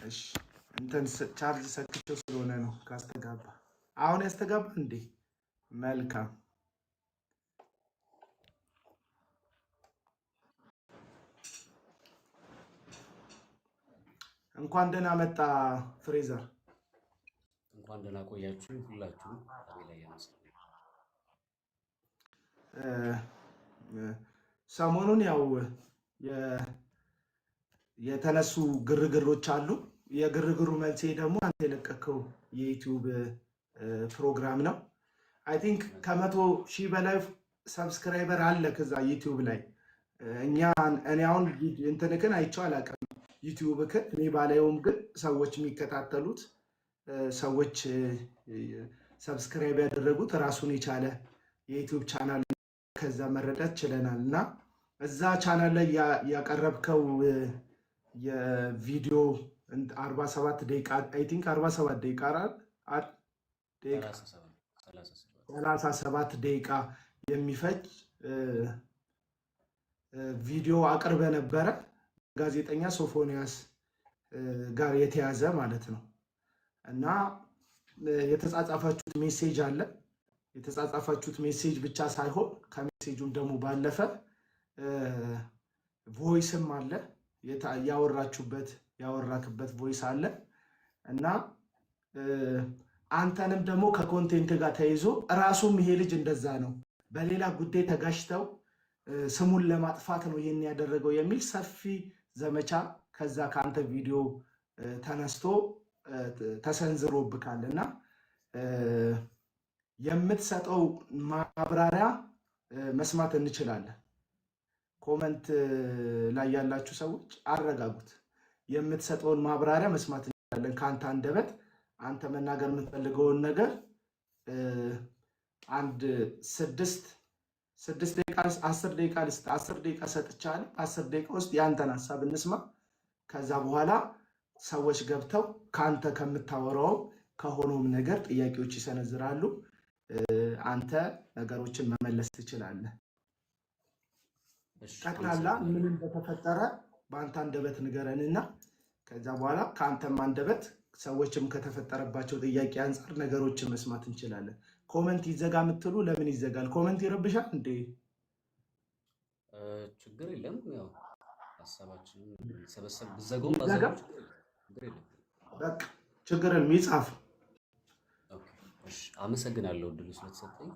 እሺ እንትን ቻርጅ ሰክቼው ስለሆነ ነው ካስተጋባ። አሁን ያስተጋባ እንዴ? መልካም እንኳን ደህና መጣ ፍሬዘር። እንኳን ደህና ቆያችሁ ሁላችሁ። አቤላ ያመስገን። ሰሞኑን ያው የተነሱ ግርግሮች አሉ። የግርግሩ መልሴ ደግሞ አንተ የለቀከው የዩቲዩብ ፕሮግራም ነው። አይ ቲንክ ከ100,000 በላይ ሰብስክራይበር አለ ከዛ ዩቲዩብ ላይ። እኔ አሁን እንትንክን አይቼው አላውቅም ዩቲዩብክን። እኔ ባላየውም ግን ሰዎች የሚከታተሉት ሰዎች ሰብስክራይብ ያደረጉት ራሱን የቻለ የዩቲዩብ ቻናል ከዛ መረዳት ችለናል። እና እዛ ቻናል ላይ ያቀረብከው የቪዲዮ 47 ደቂቃ አይ ቲንክ 47 ደቂቃ 37 ደቂቃ የሚፈጅ ቪዲዮ አቅርበ ነበረ። ጋዜጠኛ ሶፎንያስ ጋር የተያዘ ማለት ነው። እና የተጻጻፋችሁት ሜሴጅ አለ። የተጻጻፋችሁት ሜሴጅ ብቻ ሳይሆን ከሜሴጁም ደግሞ ባለፈ ቮይስም አለ። ያወራክበት ቮይስ አለ። እና አንተንም ደግሞ ከኮንቴንት ጋር ተይዞ ራሱም ይሄ ልጅ እንደዛ ነው፣ በሌላ ጉዳይ ተጋጭተው ስሙን ለማጥፋት ነው ይህን ያደረገው የሚል ሰፊ ዘመቻ ከዛ ከአንተ ቪዲዮ ተነስቶ ተሰንዝሮብካል። እና የምትሰጠው ማብራሪያ መስማት እንችላለን። ኮመንት ላይ ያላችሁ ሰዎች አረጋጉት። የምትሰጠውን ማብራሪያ መስማት እንችላለን ከአንተ አንደበት። አንተ መናገር የምትፈልገውን ነገር አንድ 6 ደቂቃ 10 ደቂቃ ሰጥቻለሁ። 10 ደቂቃ ውስጥ የአንተን ሀሳብ እንስማ። ከዛ በኋላ ሰዎች ገብተው ከአንተ ከምታወራው ከሆነውም ነገር ጥያቄዎች ይሰነዝራሉ። አንተ ነገሮችን መመለስ ትችላለህ። ጠቅላላ ምን እንደተፈጠረ በአንተ አንደበት ንገረንና ከዛ በኋላ ከአንተም አንደበት ሰዎችም ከተፈጠረባቸው ጥያቄ አንጻር ነገሮችን መስማት እንችላለን። ኮመንት ይዘጋ የምትሉ ለምን ይዘጋል? ኮመንት ይረብሻል እንዴ? ችግር የለም። ያው ሀሳባችንን ሰበሰብ ብዘጋው ችግር የለም። በቃ ችግር የለም ይጻፍ። አመሰግናለሁ እድሉ ስለተሰጠኝ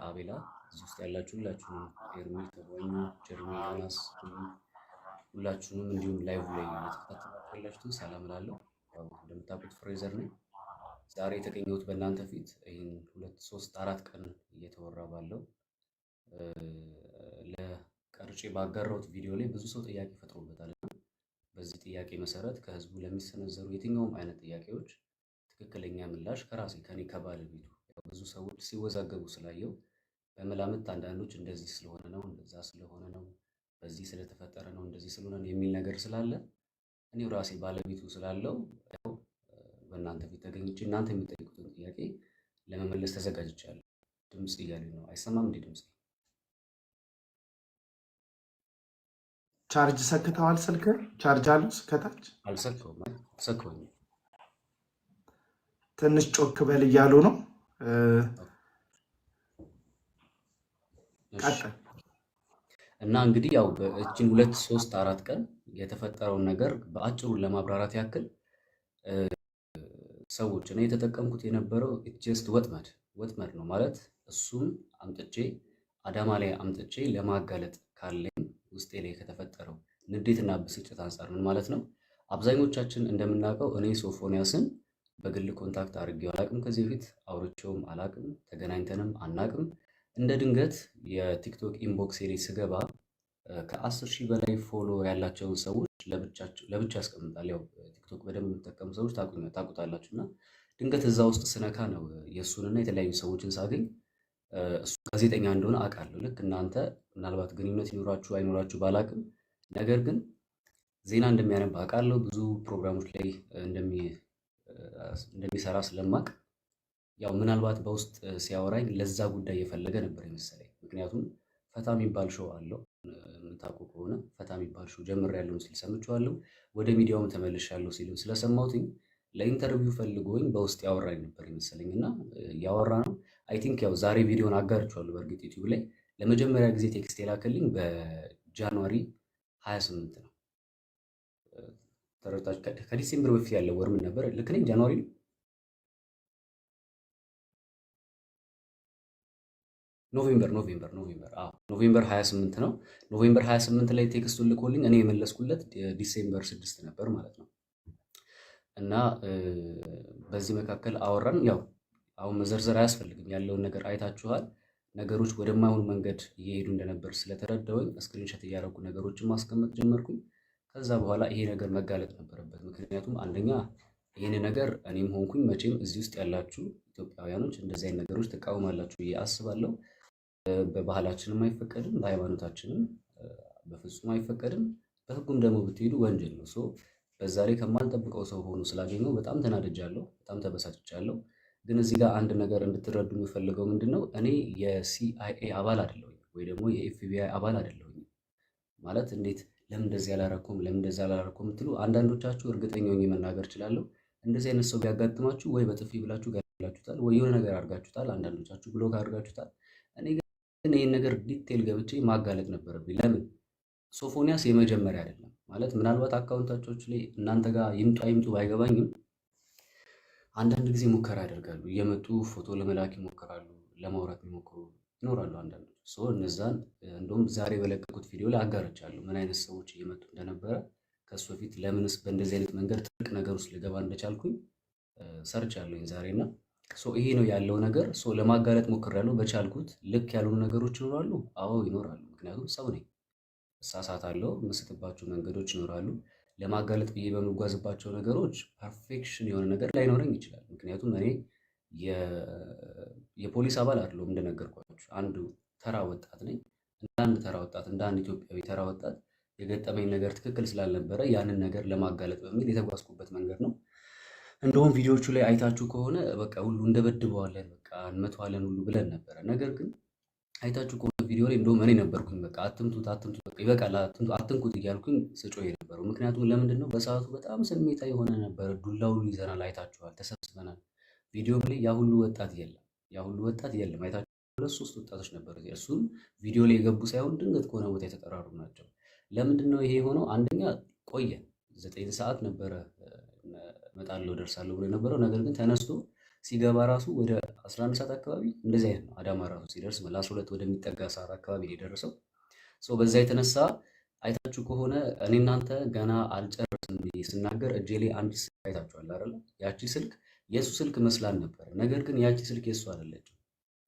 አቤላ። እዚህ ውስጥ ያላችሁ ሁላችሁንም ኤርሚ፣ ተጓኙ፣ ጀርሚ፣ አናስ ሁላችሁንም እንዲሁም ላይቭ ላይ እየተከታተላችሁ ያላችሁትን ሰላም እላለሁ። እንደምታውቁት ፍሬዘር ነኝ። ዛሬ የተገኘሁት በእናንተ ፊት ይህን 2 3 4 ቀን እየተወራ ባለው ለቀርጬ ባጋራሁት ቪዲዮ ላይ ብዙ ሰው ጥያቄ ፈጥሮበታል። እና በዚህ ጥያቄ መሰረት ከህዝቡ ለሚሰነዘሩ የትኛውም አይነት ጥያቄዎች ትክክለኛ ምላሽ ከኔ ከባለቤቱ ብዙ ሰዎች ሲወዛገቡ ስላየው በመላምት አንዳንዶች እንደዚህ ስለሆነ ነው፣ እንደዛ ስለሆነ ነው፣ በዚህ ስለተፈጠረ ነው፣ እንደዚህ ስለሆነ ነው የሚል ነገር ስላለ እኔው ራሴ ባለቤቱ ስላለው ያው በእናንተ ፊት ተገኝቼ እናንተ የምትጠይቁትን ጥያቄ ለመመለስ ተዘጋጅቻለሁ። ድምጽ እያለኝ ነው። አይሰማም እንዴ ድምጽ? ቻርጅ ሰክተዋል? ስልክ ቻርጅ አለው ከታች? አልሰካውም። ትንሽ ጮክ በል እያሉ ነው። እና እንግዲህ ያው በእችን 2 3 4 ቀን የተፈጠረውን ነገር በአጭሩ ለማብራራት ያክል ሰዎች እኔ የተጠቀምኩት የነበረው ጀስት ወጥመድ ነው ማለት እሱም አምጥቼ አዳማ ላይ አምጥቼ ለማጋለጥ ካለኝ ውስጤ ላይ ከተፈጠረው ንዴትና ብስጭት አንጻር ምን ማለት ነው። አብዛኞቻችን እንደምናውቀው እኔ ሶፎንያስን በግል ኮንታክት አድርጌው አላቅም። ከዚህ በፊት አውርቼውም አላቅም፣ ተገናኝተንም አናቅም። እንደ ድንገት የቲክቶክ ኢንቦክስ ላይ ስገባ ከ10,000 በላይ ፎሎ ያላቸውን ሰዎች ለብቻ ያስቀምጣል። ያው ቲክቶክ በደንብ የምትጠቀሙ ሰዎች ታውቁታላችሁ። እና ድንገት እዛ ውስጥ ስነካ ነው የእሱንና የተለያዩ ሰዎችን ሳገኝ እሱ ጋዜጠኛ እንደሆነ አውቃለሁ። ልክ እናንተ ምናልባት ግንኙነት ይኖራችሁ አይኖራችሁ ባላቅም፣ ነገር ግን ዜና እንደሚያነብ አውቃለሁ። ብዙ ፕሮግራሞች ላይ እንደሚሰራ ስለማቅ ያው ምናልባት በውስጥ ሲያወራኝ ለዛ ጉዳይ የፈለገ ነበር የመሰለኝ። ምክንያቱም ፈታ የሚባል ሾው አለው የምታውቁ ከሆነ ፈታ የሚባል ሾው ጀምሬያለሁ ሲል ሰምቼዋለሁ። ወደ ሚዲያውም ተመልሻለሁ ሲልም ስለሰማሁትኝ ለኢንተርቪው ፈልጎኝ በውስጥ ያወራኝ ነበር ይመስለኝ እና ያወራ ነው። አይ ቲንክ ያው ዛሬ ቪዲዮን አጋርቼዋለሁ በእርግጥ ዩቲዩብ ላይ ለመጀመሪያ ጊዜ ቴክስት የላከልኝ በጃንዋሪ 28 ነው። ተረድታችሁ? ከዲሴምበር በፊት ያለው ወር ምን ነበር? ልክ ነኝ? ጃንዋሪ ነው። ኖቬምበር አዎ ኖቬምበር 28 ነው። ኖቬምበር 28 ላይ ቴክስቱን ልኮልኝ እኔ የመለስኩለት ዲሴምበር 6 ነበር ማለት ነው። እና በዚህ መካከል አወራን። ያው አሁን መዘርዘር አያስፈልግም፣ ያለውን ነገር አይታችኋል። ነገሮች ወደማይሆኑ መንገድ እየሄዱ እንደነበር ስለተረዳሁኝ ስክሪንሾት እያደረጉ ነገሮችን ማስቀመጥ ጀመርኩኝ። ከዛ በኋላ ይሄ ነገር መጋለጥ ነበረበት። ምክንያቱም አንደኛ ይህን ነገር እኔም ሆንኩኝ መቼም እዚህ ውስጥ ያላችሁ ኢትዮጵያውያኖች እንደዚህ አይነት ነገሮች ትቃወማላችሁ ብዬ አስባለሁ። በባህላችንም አይፈቀድም፣ በሃይማኖታችንም በፍጹም አይፈቀድም። በህጉም ደግሞ ብትሄዱ ወንጀል ነው። በዛ ላይ ከማልጠብቀው ሰው ሆኖ ስላገኘው በጣም ተናድጃለሁ፣ በጣም ተበሳጭቻለሁ። ግን እዚህ ጋር አንድ ነገር እንድትረዱ የምፈልገው ምንድን ነው፣ እኔ የሲአይኤ አባል አይደለሁኝ ወይ ደግሞ የኤፍቢአይ አባል አይደለሁኝ። ማለት እንዴት ለምን እንደዚህ አላረኩም ለምን እንደዚህ አላረኩም የምትሉ አንዳንዶቻችሁ እርግጠኛ ሆኜ መናገር እችላለሁ፣ እንደዚህ አይነት ሰው ቢያጋጥማችሁ ወይ በጥፊ ብላችሁ ገላችሁታል፣ ወይ የሆነ ነገር አድርጋችሁታል፣ አንዳንዶቻችሁ ብሎክ አድርጋችሁታል። እኔ ግን ይህን ነገር ዲቴል ገብቼ ማጋለጥ ነበረብኝ። ለምን ሶፎንያስ የመጀመሪያ አይደለም። ማለት ምናልባት አካውንታቾች ላይ እናንተ ጋር ይምጡ አይምጡ ባይገባኝም አንዳንድ ጊዜ ሙከራ ያደርጋሉ፣ እየመጡ ፎቶ ለመላክ ይሞክራሉ፣ ለማውራት የሚሞክሩ ይኖራሉ አንዳንዶች። እነዛን እንደውም ዛሬ በለቀቁት ቪዲዮ ላይ አጋርቻለሁ ምን አይነት ሰዎች እየመጡ እንደነበረ። ከሱ በፊት ለምንስ በእንደዚህ አይነት መንገድ ትልቅ ነገር ውስጥ ልገባ እንደቻልኩኝ ሰርች ያለኝ ዛሬና ይሄ ነው ያለው ነገር። ለማጋለጥ ሞክሬያለሁ በቻልኩት። ልክ ያልሆኑ ነገሮች ይኖራሉ፣ አዎ ይኖራሉ። ምክንያቱም ሰው ነኝ፣ እሳሳታለሁ፣ የምስትባቸው መንገዶች ይኖራሉ። ለማጋለጥ ብዬ በምጓዝባቸው ነገሮች ፐርፌክሽን የሆነ ነገር ላይኖረኝ ይችላል። ምክንያቱም እኔ የፖሊስ አባል አይደለሁም፣ እንደነገርኳችሁ አንዱ ተራ ወጣት ነኝ። እንደ አንድ ተራ ወጣት፣ እንደ አንድ ኢትዮጵያዊ ተራ ወጣት የገጠመኝ ነገር ትክክል ስላልነበረ ያንን ነገር ለማጋለጥ በሚል የተጓዝኩበት መንገድ ነው። እንደውም ቪዲዮቹ ላይ አይታችሁ ከሆነ በቃ ሁሉ እንደበድበዋለን፣ በቃ እንመተዋለን ሁሉ ብለን ነበረ። ነገር ግን አይታችሁ ከሆነ ቪዲዮ ላይ እንደውም እኔ ነበርኩኝ በቃ አትምቱት፣ በቃ ይበቃል፣ አትንኩት እያልኩኝ ስጮህ የነበረው። ምክንያቱም ለምንድን ነው በሰዓቱ በጣም ስሜታ የሆነ ነበረ። ዱላ ሁሉ ይዘናል፣ አይታችኋል፣ ተሰብስበናል። ቪዲዮም ላይ ያ ሁሉ ወጣት የለም፣ አይታችሁ 2-3 ወጣቶች ነበሩ። እሱም ቪዲዮ ላይ የገቡ ሳይሆን ድንገት ከሆነ ቦታ የተጠራሩ ናቸው። ለምንድን ነው ይሄ የሆነው? አንደኛ ቆየ 9 ሰዓት ነበረ እመጣለሁ ደርሳለሁ ብሎ የነበረው። ነገር ግን ተነስቶ ሲገባ ራሱ ወደ 11 ሰዓት አካባቢ እንደዚህ አይነት ነው። አዳማ ራሱ ሲደርስ ለ12 ወደሚጠጋ ሰዓት አካባቢ ነው የደረሰው። በዛ የተነሳ አይታችሁ ከሆነ እኔ እናንተ ገና አልጨረስም ስናገር እጄ ላይ አንድ ስልክ አይታችኋል አይደለ? ያቺ ስልክ የእሱ ስልክ መስላል ነበር። ነገር ግን ያቺ ስልክ የእሱ አይደለችም።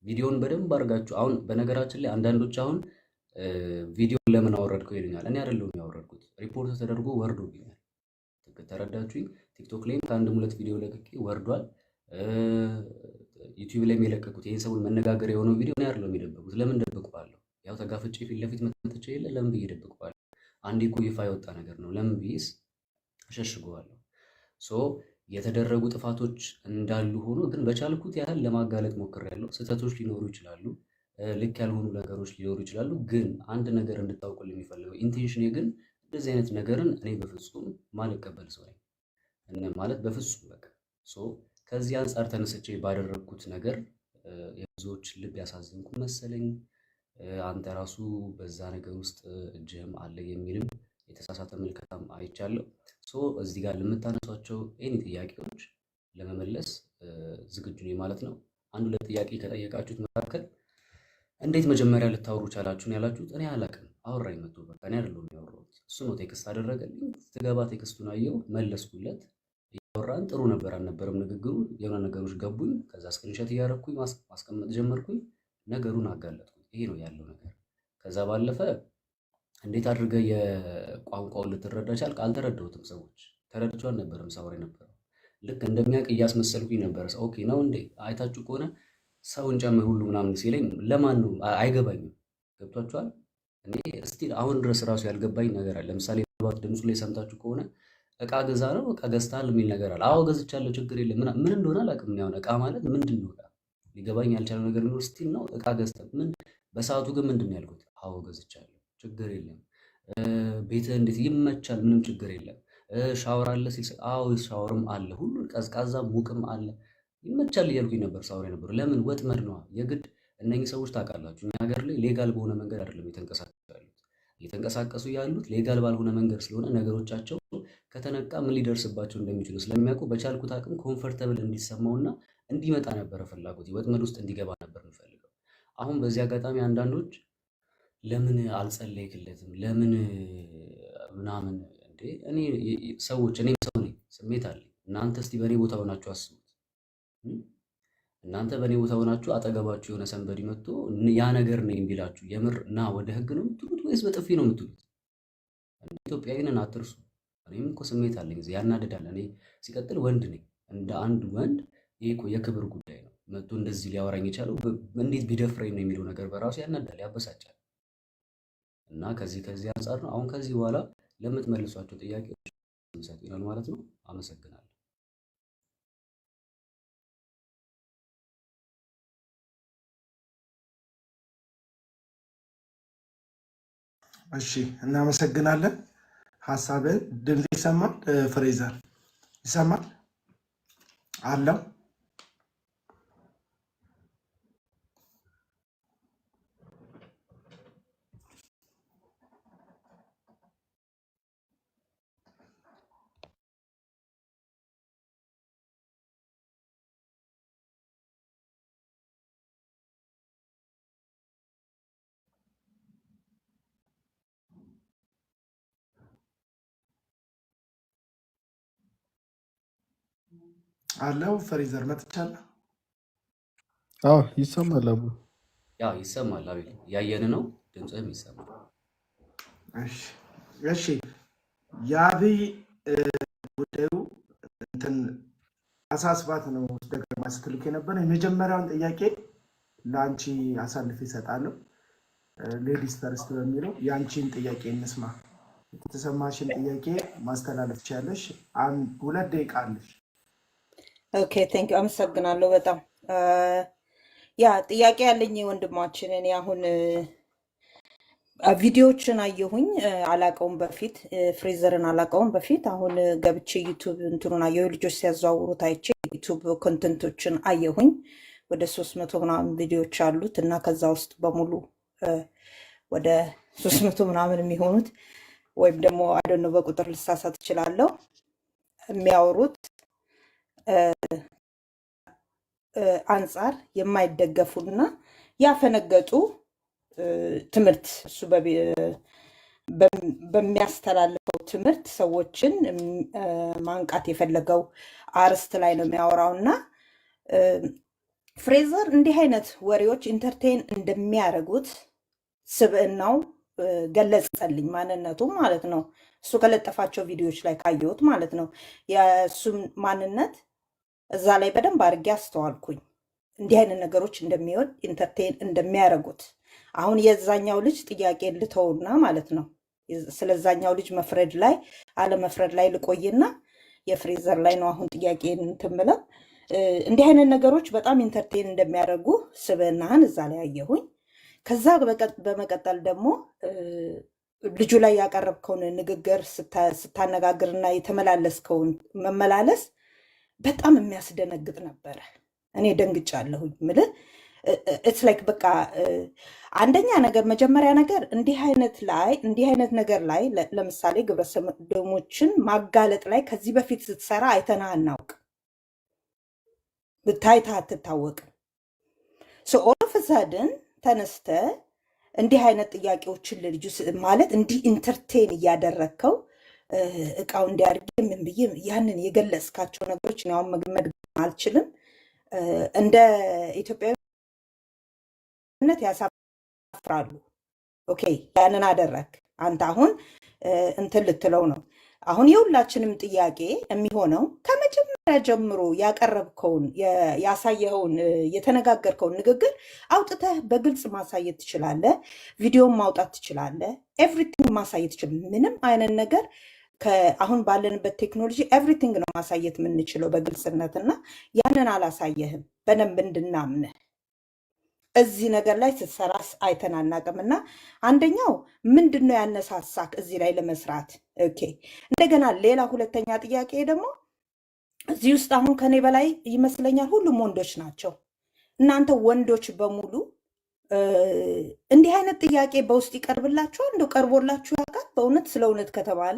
ቪዲዮን በደንብ አድርጋችሁ አሁን በነገራችን ላይ አንዳንዶች አሁን ቪዲዮን ለምን አወረድከው ይሉኛል። እኔ አይደለሁም ያወረድኩት፣ ሪፖርት ተደርጎ ወርዶብኛል። ተረዳችሁኝ? ቲክቶክ ላይም ከአንድም 2 ቪዲዮ ለቅቄ ወርዷል። ዩቲዩብ ላይ የለቀቁት ይህን ሰውን መነጋገር የሆነው ቪዲዮ እኔ አይደለሁም የደበቁት። ለምን ደብቀዋለሁ? ያው ተጋፍጬ ፊት ለፊት መጥቼ የለ ለምን ብዬ ደብቀዋለሁ? አንዴ እኮ ይፋ የወጣ ነገር ነው። ለምን ብዬስ እሸሽገዋለሁ? የተደረጉ ጥፋቶች እንዳሉ ሆኖ ግን በቻልኩት ያህል ለማጋለጥ ሞክሬያለሁ። ስህተቶች ሊኖሩ ይችላሉ፣ ልክ ያልሆኑ ነገሮች ሊኖሩ ይችላሉ። ግን አንድ ነገር እንድታውቁልኝ የሚፈልገው ኢንቴንሽኔ ግን እንደዚህ አይነት ነገርን እኔ በፍጹም ማልቀበል ሰው ነኝ ማለት በፍጹም በቃ ከዚህ አንጻር ተነስቼ ባደረግኩት ነገር የብዙዎች ልብ ያሳዝንኩ መሰለኝ። አንተ ራሱ በዛ ነገር ውስጥ እጅህም አለ የሚልም የተሳሳተ ምልከታም አይቻለሁ። እዚህ ጋር ለምታነሷቸው ኤኒ ጥያቄዎች ለመመለስ ዝግጁ ነኝ ማለት ነው። 1-2 ጥያቄ ከጠየቃችሁት መካከል እንዴት መጀመሪያ ልታወሩ ቻላችሁ ነው ያላችሁት። እኔ አላውቅም፣ አወራኝ መጥቶ በቃ እኔ አይደለሁም ያወራሁት፣ እሱ ነው ቴክስት አደረገልኝ። ስትገባ ቴክስቱን አየሁ፣ መለስኩለት። እያወራን ጥሩ ነበር አልነበረም ንግግሩ፣ የሆነ ነገሮች ገቡኝ። ከዛ ስክሪንሾት እያደረኩኝ ማስቀመጥ ጀመርኩኝ፣ ነገሩን አጋለጥኩኝ። ይሄ ነው ያለው ነገር። ከዛ ባለፈ እንዴት አድርገህ የቋንቋውን ልትረዳ ቻልክ? አልተረዳሁትም። ሰዎች ተረድቼው አልነበረም ሳወራ የነበረው። ልክ እንደሚያውቅ እያስመሰልኩኝ ነበረ። ኦኬ ነው እንዴ? አይታችሁ ከሆነ ሰውን ጨምር ሁሉ ምናምን ሲለኝ ለማን ነው አይገባኝም። ገብቷችኋል? እኔ እስቲል አሁን ድረስ ራሱ ያልገባኝ ነገር አለ። ለምሳሌ ድምፁ ላይ ሰምታችሁ ከሆነ እቃ ገዛ ነው እቃ ገዝተሃል የሚል ነገር አለ። አዎ ገዝቻለሁ፣ ችግር የለም። ምን እንደሆነ አላውቅም። ያው እቃ ማለት ምንድን ነው? ሊገባኝ ያልቻለው ነገር ቢኖር ስቲል ነው እቃ ገዝተህ ምን። በሰዓቱ ግን ምንድን ነው ያልኩት? አዎ ገዝቻለሁ፣ ችግር የለም። ቤትህ እንዴት ይመቻል? ምንም ችግር የለም። ሻወር አለ ሲል አዎ ሻወርም አለ፣ ሁሉን ቀዝቃዛ ሙቅም አለ፣ ይመቻል እያልኩኝ ነበር ሳወራ ነበር። ለምን ወጥመድ ነዋ የግድ። እነኚህ ሰዎች ታውቃላችሁ፣ እኛ ሀገር ላይ ሌጋል በሆነ መንገድ አይደለም እየተንቀሳቀሱ ያሉት ሌጋል ባልሆነ መንገድ ስለሆነ ነገሮቻቸው ከተነቃ ምን ሊደርስባቸው እንደሚችሉ ስለሚያውቁ በቻልኩት አቅም ኮምፈርተብል እንዲሰማውና እንዲመጣ ነበረ ፍላጎት፣ ወጥመድ ውስጥ እንዲገባ ነበር የምፈልገው። አሁን በዚህ አጋጣሚ አንዳንዶች ለምን አልጸለይክለትም ለምን ምናምን እንዴ እኔ ሰዎች እኔም ሰው ነኝ፣ ስሜት አለኝ። እናንተ እስቲ በእኔ ቦታ ሆናችሁ አስቡት። እናንተ በእኔ ቦታ ሆናችሁ አጠገባችሁ የሆነ ሰንበዲ መጥቶ ያ ነገር ነኝ ቢላችሁ የምር እና ወደ ህግ ነው የምትሉት ወይስ በጥፊ ነው የምትሉት? ኢትዮጵያዊንን አትርሱ። እኔም እኮ ስሜት አለኝ፣ ያናድዳል። እኔ ሲቀጥል ወንድ ነኝ። እንደ አንድ ወንድ ይሄ እኮ የክብር ጉዳይ ነው። መጥቶ እንደዚህ ሊያወራኝ የቻለው እንዴት ቢደፍረኝ ነው የሚለው ነገር በራሱ ያናዳል፣ ያበሳጫል። እና ከዚህ አንጻር ነው አሁን ከዚህ በኋላ ለምትመልሷቸው ጥያቄዎች የሚሰጥ ይሆናል ማለት ነው። አመሰግናለሁ። እሺ እናመሰግናለን። ሀሳብን ድምፅ ይሰማል? ፍሬዘር ይሰማል አለው? አለው ፍሬዘር መጥቻለሁ። አዎ ይሰማል። አቡ ያው ይሰማል። አቤል እያየን ነው፣ ድምፅህም ይሰማል። እሺ የአብይ ጉዳዩ እንትን አሳስባት ነው ደጋግማ ስትልክ የነበረ። የመጀመሪያውን ጥያቄ ለአንቺ አሳልፌ እሰጣለሁ። ሌዲስ ፈርስት በሚለው የአንቺን ጥያቄ እንስማ። የተሰማሽን ጥያቄ ማስተላለፍ ትችያለሽ። 2 ደቂቃ አለሽ። ኦኬ ቴንክ ዩ አመሰግናለሁ በጣም ያ ጥያቄ ያለኝ ወንድማችን እኔ አሁን ቪዲዮዎችን አየሁኝ አላቀውም በፊት ፍሬዘርን አላቀውም በፊት አሁን ገብቼ ዩቱብ እንትኑን አየሁ ልጆች ሲያዘዋውሩት አይቼ ዩቱብ ኮንተንቶችን አየሁኝ ወደ 300 ምናምን ቪዲዮዎች አሉት እና ከዛ ውስጥ በሙሉ ወደ 300 ምናምን የሚሆኑት ወይም ደግሞ አይደነ በቁጥር ልሳሳት እችላለሁ የሚያወሩት አንጻር የማይደገፉና ያፈነገጡ ትምህርት እሱ በሚያስተላልፈው ትምህርት ሰዎችን ማንቃት የፈለገው አርስት ላይ ነው የሚያወራውና ፍሬዘር እንዲህ አይነት ወሬዎች ኢንተርቴን እንደሚያደርጉት ስብዕናው ገለጸልኝ፣ ማንነቱ ማለት ነው። እሱ ከለጠፋቸው ቪዲዮዎች ላይ ካየሁት ማለት ነው የእሱም ማንነት እዛ ላይ በደንብ አድርጌ አስተዋልኩኝ። እንዲህ አይነት ነገሮች እንደሚወድ ኢንተርቴን እንደሚያደርጉት አሁን የዛኛው ልጅ ጥያቄ ልተውና ማለት ነው ስለዛኛው ልጅ መፍረድ ላይ አለመፍረድ ላይ ልቆይና የፍሬዘር ላይ ነው አሁን ጥያቄ እንትን ብለው እንዲህ አይነት ነገሮች በጣም ኢንተርቴን እንደሚያደርጉ ስብዕናህን እዛ ላይ አየሁኝ። ከዛ በመቀጠል ደግሞ ልጁ ላይ ያቀረብከውን ንግግር ስታነጋግርና የተመላለስከውን መመላለስ በጣም የሚያስደነግጥ ነበረ። እኔ ደንግጫለሁኝ። ምልህ ኢትስ ላይክ በቃ አንደኛ ነገር መጀመሪያ ነገር እንዲህ አይነት ነገር ላይ ለምሳሌ ግብረ ሰዶሞችን ማጋለጥ ላይ ከዚህ በፊት ስትሰራ አይተና አናውቅ ብታይታ አትታወቅም። ኦል ኦፍ ሰደን ተነስተ እንዲህ አይነት ጥያቄዎችን ለልጁ ማለት እንዲህ ኢንተርቴን እያደረግከው እቃው እንዲያርግ ምን ብዬ ያንን የገለጽካቸው ነገሮች ነው መድገም አልችልም። እንደ ኢትዮጵያዊነት ያሳፍራሉ። ኦኬ ያንን አደረግ አንተ አሁን እንትን ልትለው ነው። አሁን የሁላችንም ጥያቄ የሚሆነው ከመጀመሪያ ጀምሮ ያቀረብከውን ያሳየኸውን የተነጋገርከውን ንግግር አውጥተህ በግልጽ ማሳየት ትችላለህ። ቪዲዮም ማውጣት ትችላለህ። ኤቭሪቲንግ ማሳየት ትችላለህ። ምንም አይነት ነገር አሁን ባለንበት ቴክኖሎጂ ኤቭሪቲንግ ነው ማሳየት የምንችለው በግልጽነት እና ያንን አላሳየህም በደንብ እንድናምንህ። እዚህ ነገር ላይ ስትሰራስ አይተን አናውቅም። እና አንደኛው ምንድን ነው ያነሳሳክ እዚህ ላይ ለመስራት? ኦኬ። እንደገና ሌላ ሁለተኛ ጥያቄ ደግሞ እዚህ ውስጥ አሁን ከኔ በላይ ይመስለኛል ሁሉም ወንዶች ናቸው። እናንተ ወንዶች በሙሉ እንዲህ አይነት ጥያቄ በውስጥ ይቀርብላችኋል? እንደው ቀርቦላችሁ ያውቃል? በእውነት ስለ እውነት ከተባለ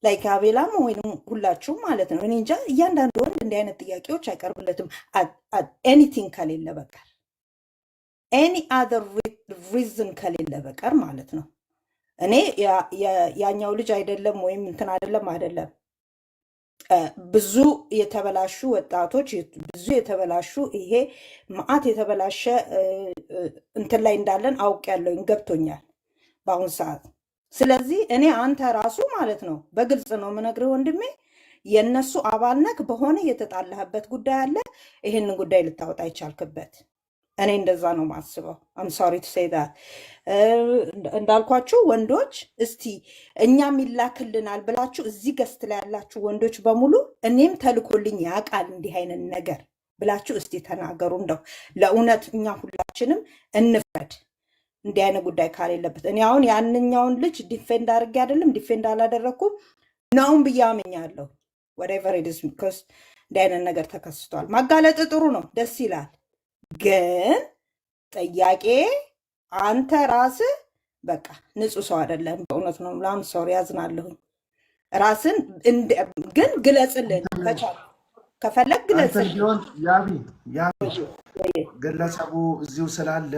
ላይክ አቤላም ወይም ሁላችሁም ማለት ነው። እኔ እንጃ እያንዳንዱ ወንድ እንዲህ አይነት ጥያቄዎች አይቀርብለትም ኤኒቲንግ ከሌለ በቀር ኤኒ አዘር ሪዝን ከሌለ በቀር ማለት ነው። እኔ ያኛው ልጅ አይደለም ወይም እንትን አይደለም ብዙ የተበላሹ ወጣቶች ብዙ የተበላሹ ይሄ መዓት የተበላሸ እንትን ላይ እንዳለን አውቄያለሁ፣ ገብቶኛል በአሁኑ ሰዓት። ስለዚህ እኔ አንተ ራሱ ማለት ነው በግልጽ ነው የምነግርህ ወንድሜ፣ የእነሱ አባል ነህ፣ በሆነ የተጣላህበት ጉዳይ አለ፣ ይሄንን ጉዳይ ልታወጣ ይቻልክበት። እኔ እንደዛ ነው ማስበው። አም ሶሪ ቱ ሴይ ዳት። እንዳልኳችሁ ወንዶች እስቲ እኛም ይላክልናል ብላችሁ እዚህ ገስት ላይ ያላችሁ ወንዶች በሙሉ እኔም ተልኮልኝ ያውቃል እንዲህ አይነት ነገር ብላችሁ እስቲ ተናገሩ። እንደው ለእውነት እኛ ሁላችንም እንፍረድ እንዲህ አይነት ጉዳይ ካሌለበት። እኔ አሁን ያንኛውን ልጅ ዲፌንድ አድርጌ አይደለም ዲፌንድ አላደረግኩም ነውም ብዬ አምኛለሁ። ወሬቨር ኢት ኢዝ ቢኮዝ እንዲህ አይነት ነገር ተከስቷል። ማጋለጥ ጥሩ ነው፣ ደስ ይላል። ግን ጥያቄ አንተ ራስህ በቃ ንጹህ ሰው አይደለም። በእውነት ነው ላም ሶሪ ያዝናለሁኝ። ራስን ግን ግለጽልን ከቻል ከፈለግ ግለጽልን። ቢሆን ያቢ ግለሰቡ እዚሁ ስላለ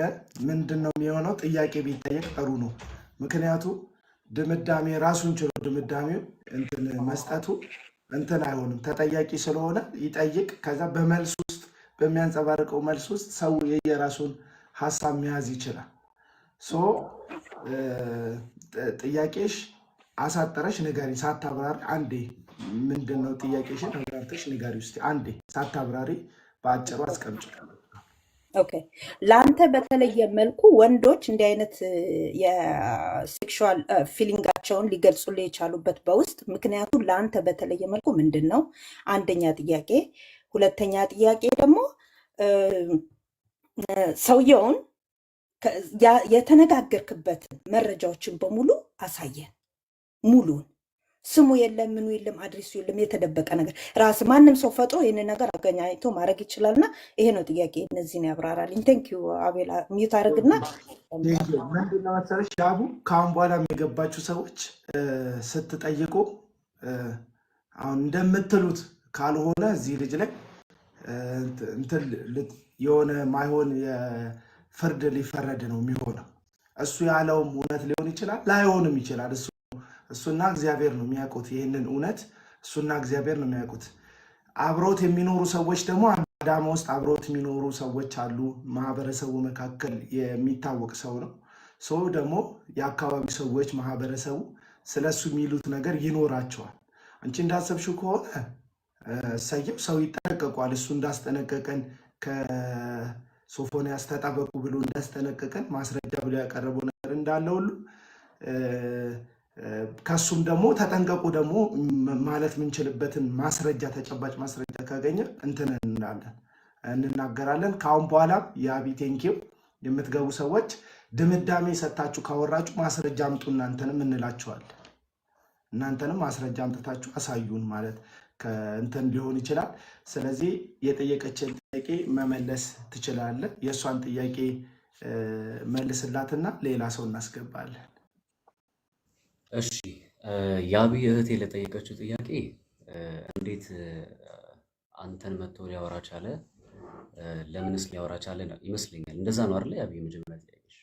ምንድን ነው የሚሆነው? ጥያቄ ቢጠየቅ ጥሩ ነው። ምክንያቱም ድምዳሜ ራሱን ችሎ ድምዳሜው እንትን መስጠቱ እንትን አይሆንም። ተጠያቂ ስለሆነ ይጠይቅ። ከዛ በመልስ ውስጥ በሚያንጸባርቀው መልስ ውስጥ ሰው የየራሱን ሀሳብ መያዝ ይችላል። ሶ ጥያቄሽ አሳጠረሽ ንገሪ፣ ሳታብራሪ አንዴ ምንድን ነው ጥያቄሽን አብራርተሽ ንገሪ ውስጥ አንዴ ሳታብራሪ በአጭሩ አስቀምጭ። ኦኬ። ለአንተ በተለየ መልኩ ወንዶች እንዲህ አይነት የሴክሹዋል ፊሊንጋቸውን ሊገልጹልህ የቻሉበት በውስጥ ምክንያቱ ለአንተ በተለየ መልኩ ምንድን ነው? አንደኛ ጥያቄ። ሁለተኛ ጥያቄ ደግሞ ሰውየውን የተነጋገርክበትን መረጃዎችን በሙሉ አሳየን። ሙሉን ስሙ የለም፣ ምኑ የለም፣ አድሬሱ የለም፣ የተደበቀ ነገር ራስ ማንም ሰው ፈጥሮ ይህንን ነገር አገናኝቶ ማድረግ ይችላልና ይሄ ነው ጥያቄ። እነዚህን ያብራራልኝ። ቴንኪዩ አቤላ። ሚዩት አድርግና ምንድነው መሰለሽ ያቡ፣ ከአሁን በኋላ የሚገባችሁ ሰዎች ስትጠይቁ አሁን እንደምትሉት ካልሆነ እዚህ ልጅ ላይ የሆነ ማይሆን ፍርድ ሊፈረድ ነው የሚሆነው። እሱ ያለውም እውነት ሊሆን ይችላል፣ ላይሆንም ይችላል። እሱና እግዚአብሔር ነው የሚያውቁት። ይህንን እውነት እሱና እግዚአብሔር ነው የሚያውቁት። አብሮት የሚኖሩ ሰዎች ደግሞ አዳማ ውስጥ አብሮት የሚኖሩ ሰዎች አሉ። ማህበረሰቡ መካከል የሚታወቅ ሰው ነው። ሰው ደግሞ የአካባቢ ሰዎች ማህበረሰቡ ስለሱ የሚሉት ነገር ይኖራቸዋል። አንቺ እንዳሰብሽው ከሆነ ሰየው ሰው ይጠነቀቋል። እሱ እንዳስጠነቀቀን ከሶፎንያስ ተጠበቁ ብሎ እንዳስጠነቀቀን ማስረጃ ብሎ ያቀረበው ነገር እንዳለ ሁሉ ከሱም ደግሞ ተጠንቀቁ ደግሞ ማለት የምንችልበትን ማስረጃ ተጨባጭ ማስረጃ ካገኘ እንትን እንናገራለን። ከአሁን በኋላ የአቢ ቴንኪው የምትገቡ ሰዎች ድምዳሜ ሰጥታችሁ ካወራችሁ ማስረጃ አምጡ እናንተንም እንላችኋለን። እናንተንም ማስረጃ አምጥታችሁ አሳዩን ማለት ከእንትን ሊሆን ይችላል። ስለዚህ የጠየቀችን ጥያቄ መመለስ ትችላለህ። የእሷን ጥያቄ መልስላትና ሌላ ሰው እናስገባለን። እሺ ያቢ እህቴ ለጠየቀችው ጥያቄ እንዴት አንተን መጥቶ ሊያወራ ቻለ? ለምንስ ሊያወራ ቻለ ይመስለኛል። እንደዛ ነው አይደል ያቢ? የመጀመሪያ ጥያቄሽ።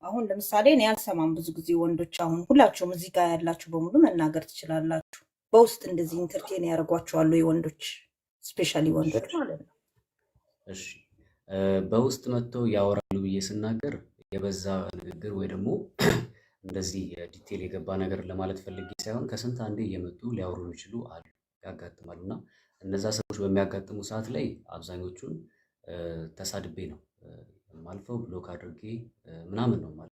አሁን ለምሳሌ እኔ አልሰማም ብዙ ጊዜ ወንዶች፣ አሁን ሁላችሁም እዚህ ጋር ያላችሁ በሙሉ መናገር ትችላላችሁ። በውስጥ እንደዚህ ኢንተርቴን ያደርጓቸዋሉ የወንዶች ስፔሻሊ ወንዶች ማለት ነው። እሺ በውስጥ መጥተው ያወራሉ ብዬ ስናገር የበዛ ንግግር ወይ ደግሞ እንደዚህ ዲቴል የገባ ነገር ለማለት ፈልጌ ሳይሆን ከስንት አንዴ እየመጡ ሊያወሩ የሚችሉ አሉ፣ ያጋጥማሉ። እና እነዛ ሰዎች በሚያጋጥሙ ሰዓት ላይ አብዛኞቹን ተሳድቤ ነው ማልፈው፣ ብሎክ አድርጌ ምናምን ነው ማለት።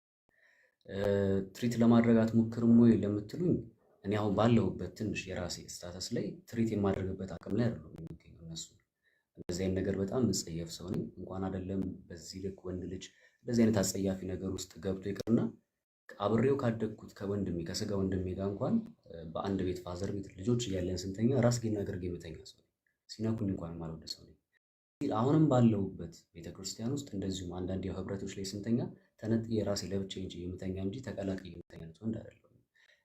ትሪት ለማድረግ አትሞክርም ወይ ለምትሉኝ እኔ አሁን ባለሁበት ትንሽ የራሴ ስታተስ ላይ ትሪት የማድረግበት አቅም ላይ አይደለም የሚገኙ እነሱ። እንደዚህ አይነት ነገር በጣም ምጸየፍ ሰው ነኝ። እንኳን አይደለም በዚህ ልክ ወንድ ልጅ እንደዚህ አይነት አጸያፊ ነገር ውስጥ ገብቶ ይቅርና አብሬው ካደግኩት ከወንድሜ ከስጋ ወንድሜ ጋር እንኳን በአንድ ቤት ፋዘር ቤት ልጆች እያለን ስንተኛ ራስጌና ግርጌ የምተኛ ሰው ነኝ። ሲነኩኝ እንኳን ማልወደ ሰው ነኝ። አሁንም ባለሁበት ቤተክርስቲያን ውስጥ እንደዚሁም አንዳንድ ህብረቶች ላይ ስንተኛ ተነጥዬ ራሴ ለብቻ እንጂ የምተኛ እንጂ ተቀላቅዬ የምተኛ ሰው እንዳይደለም።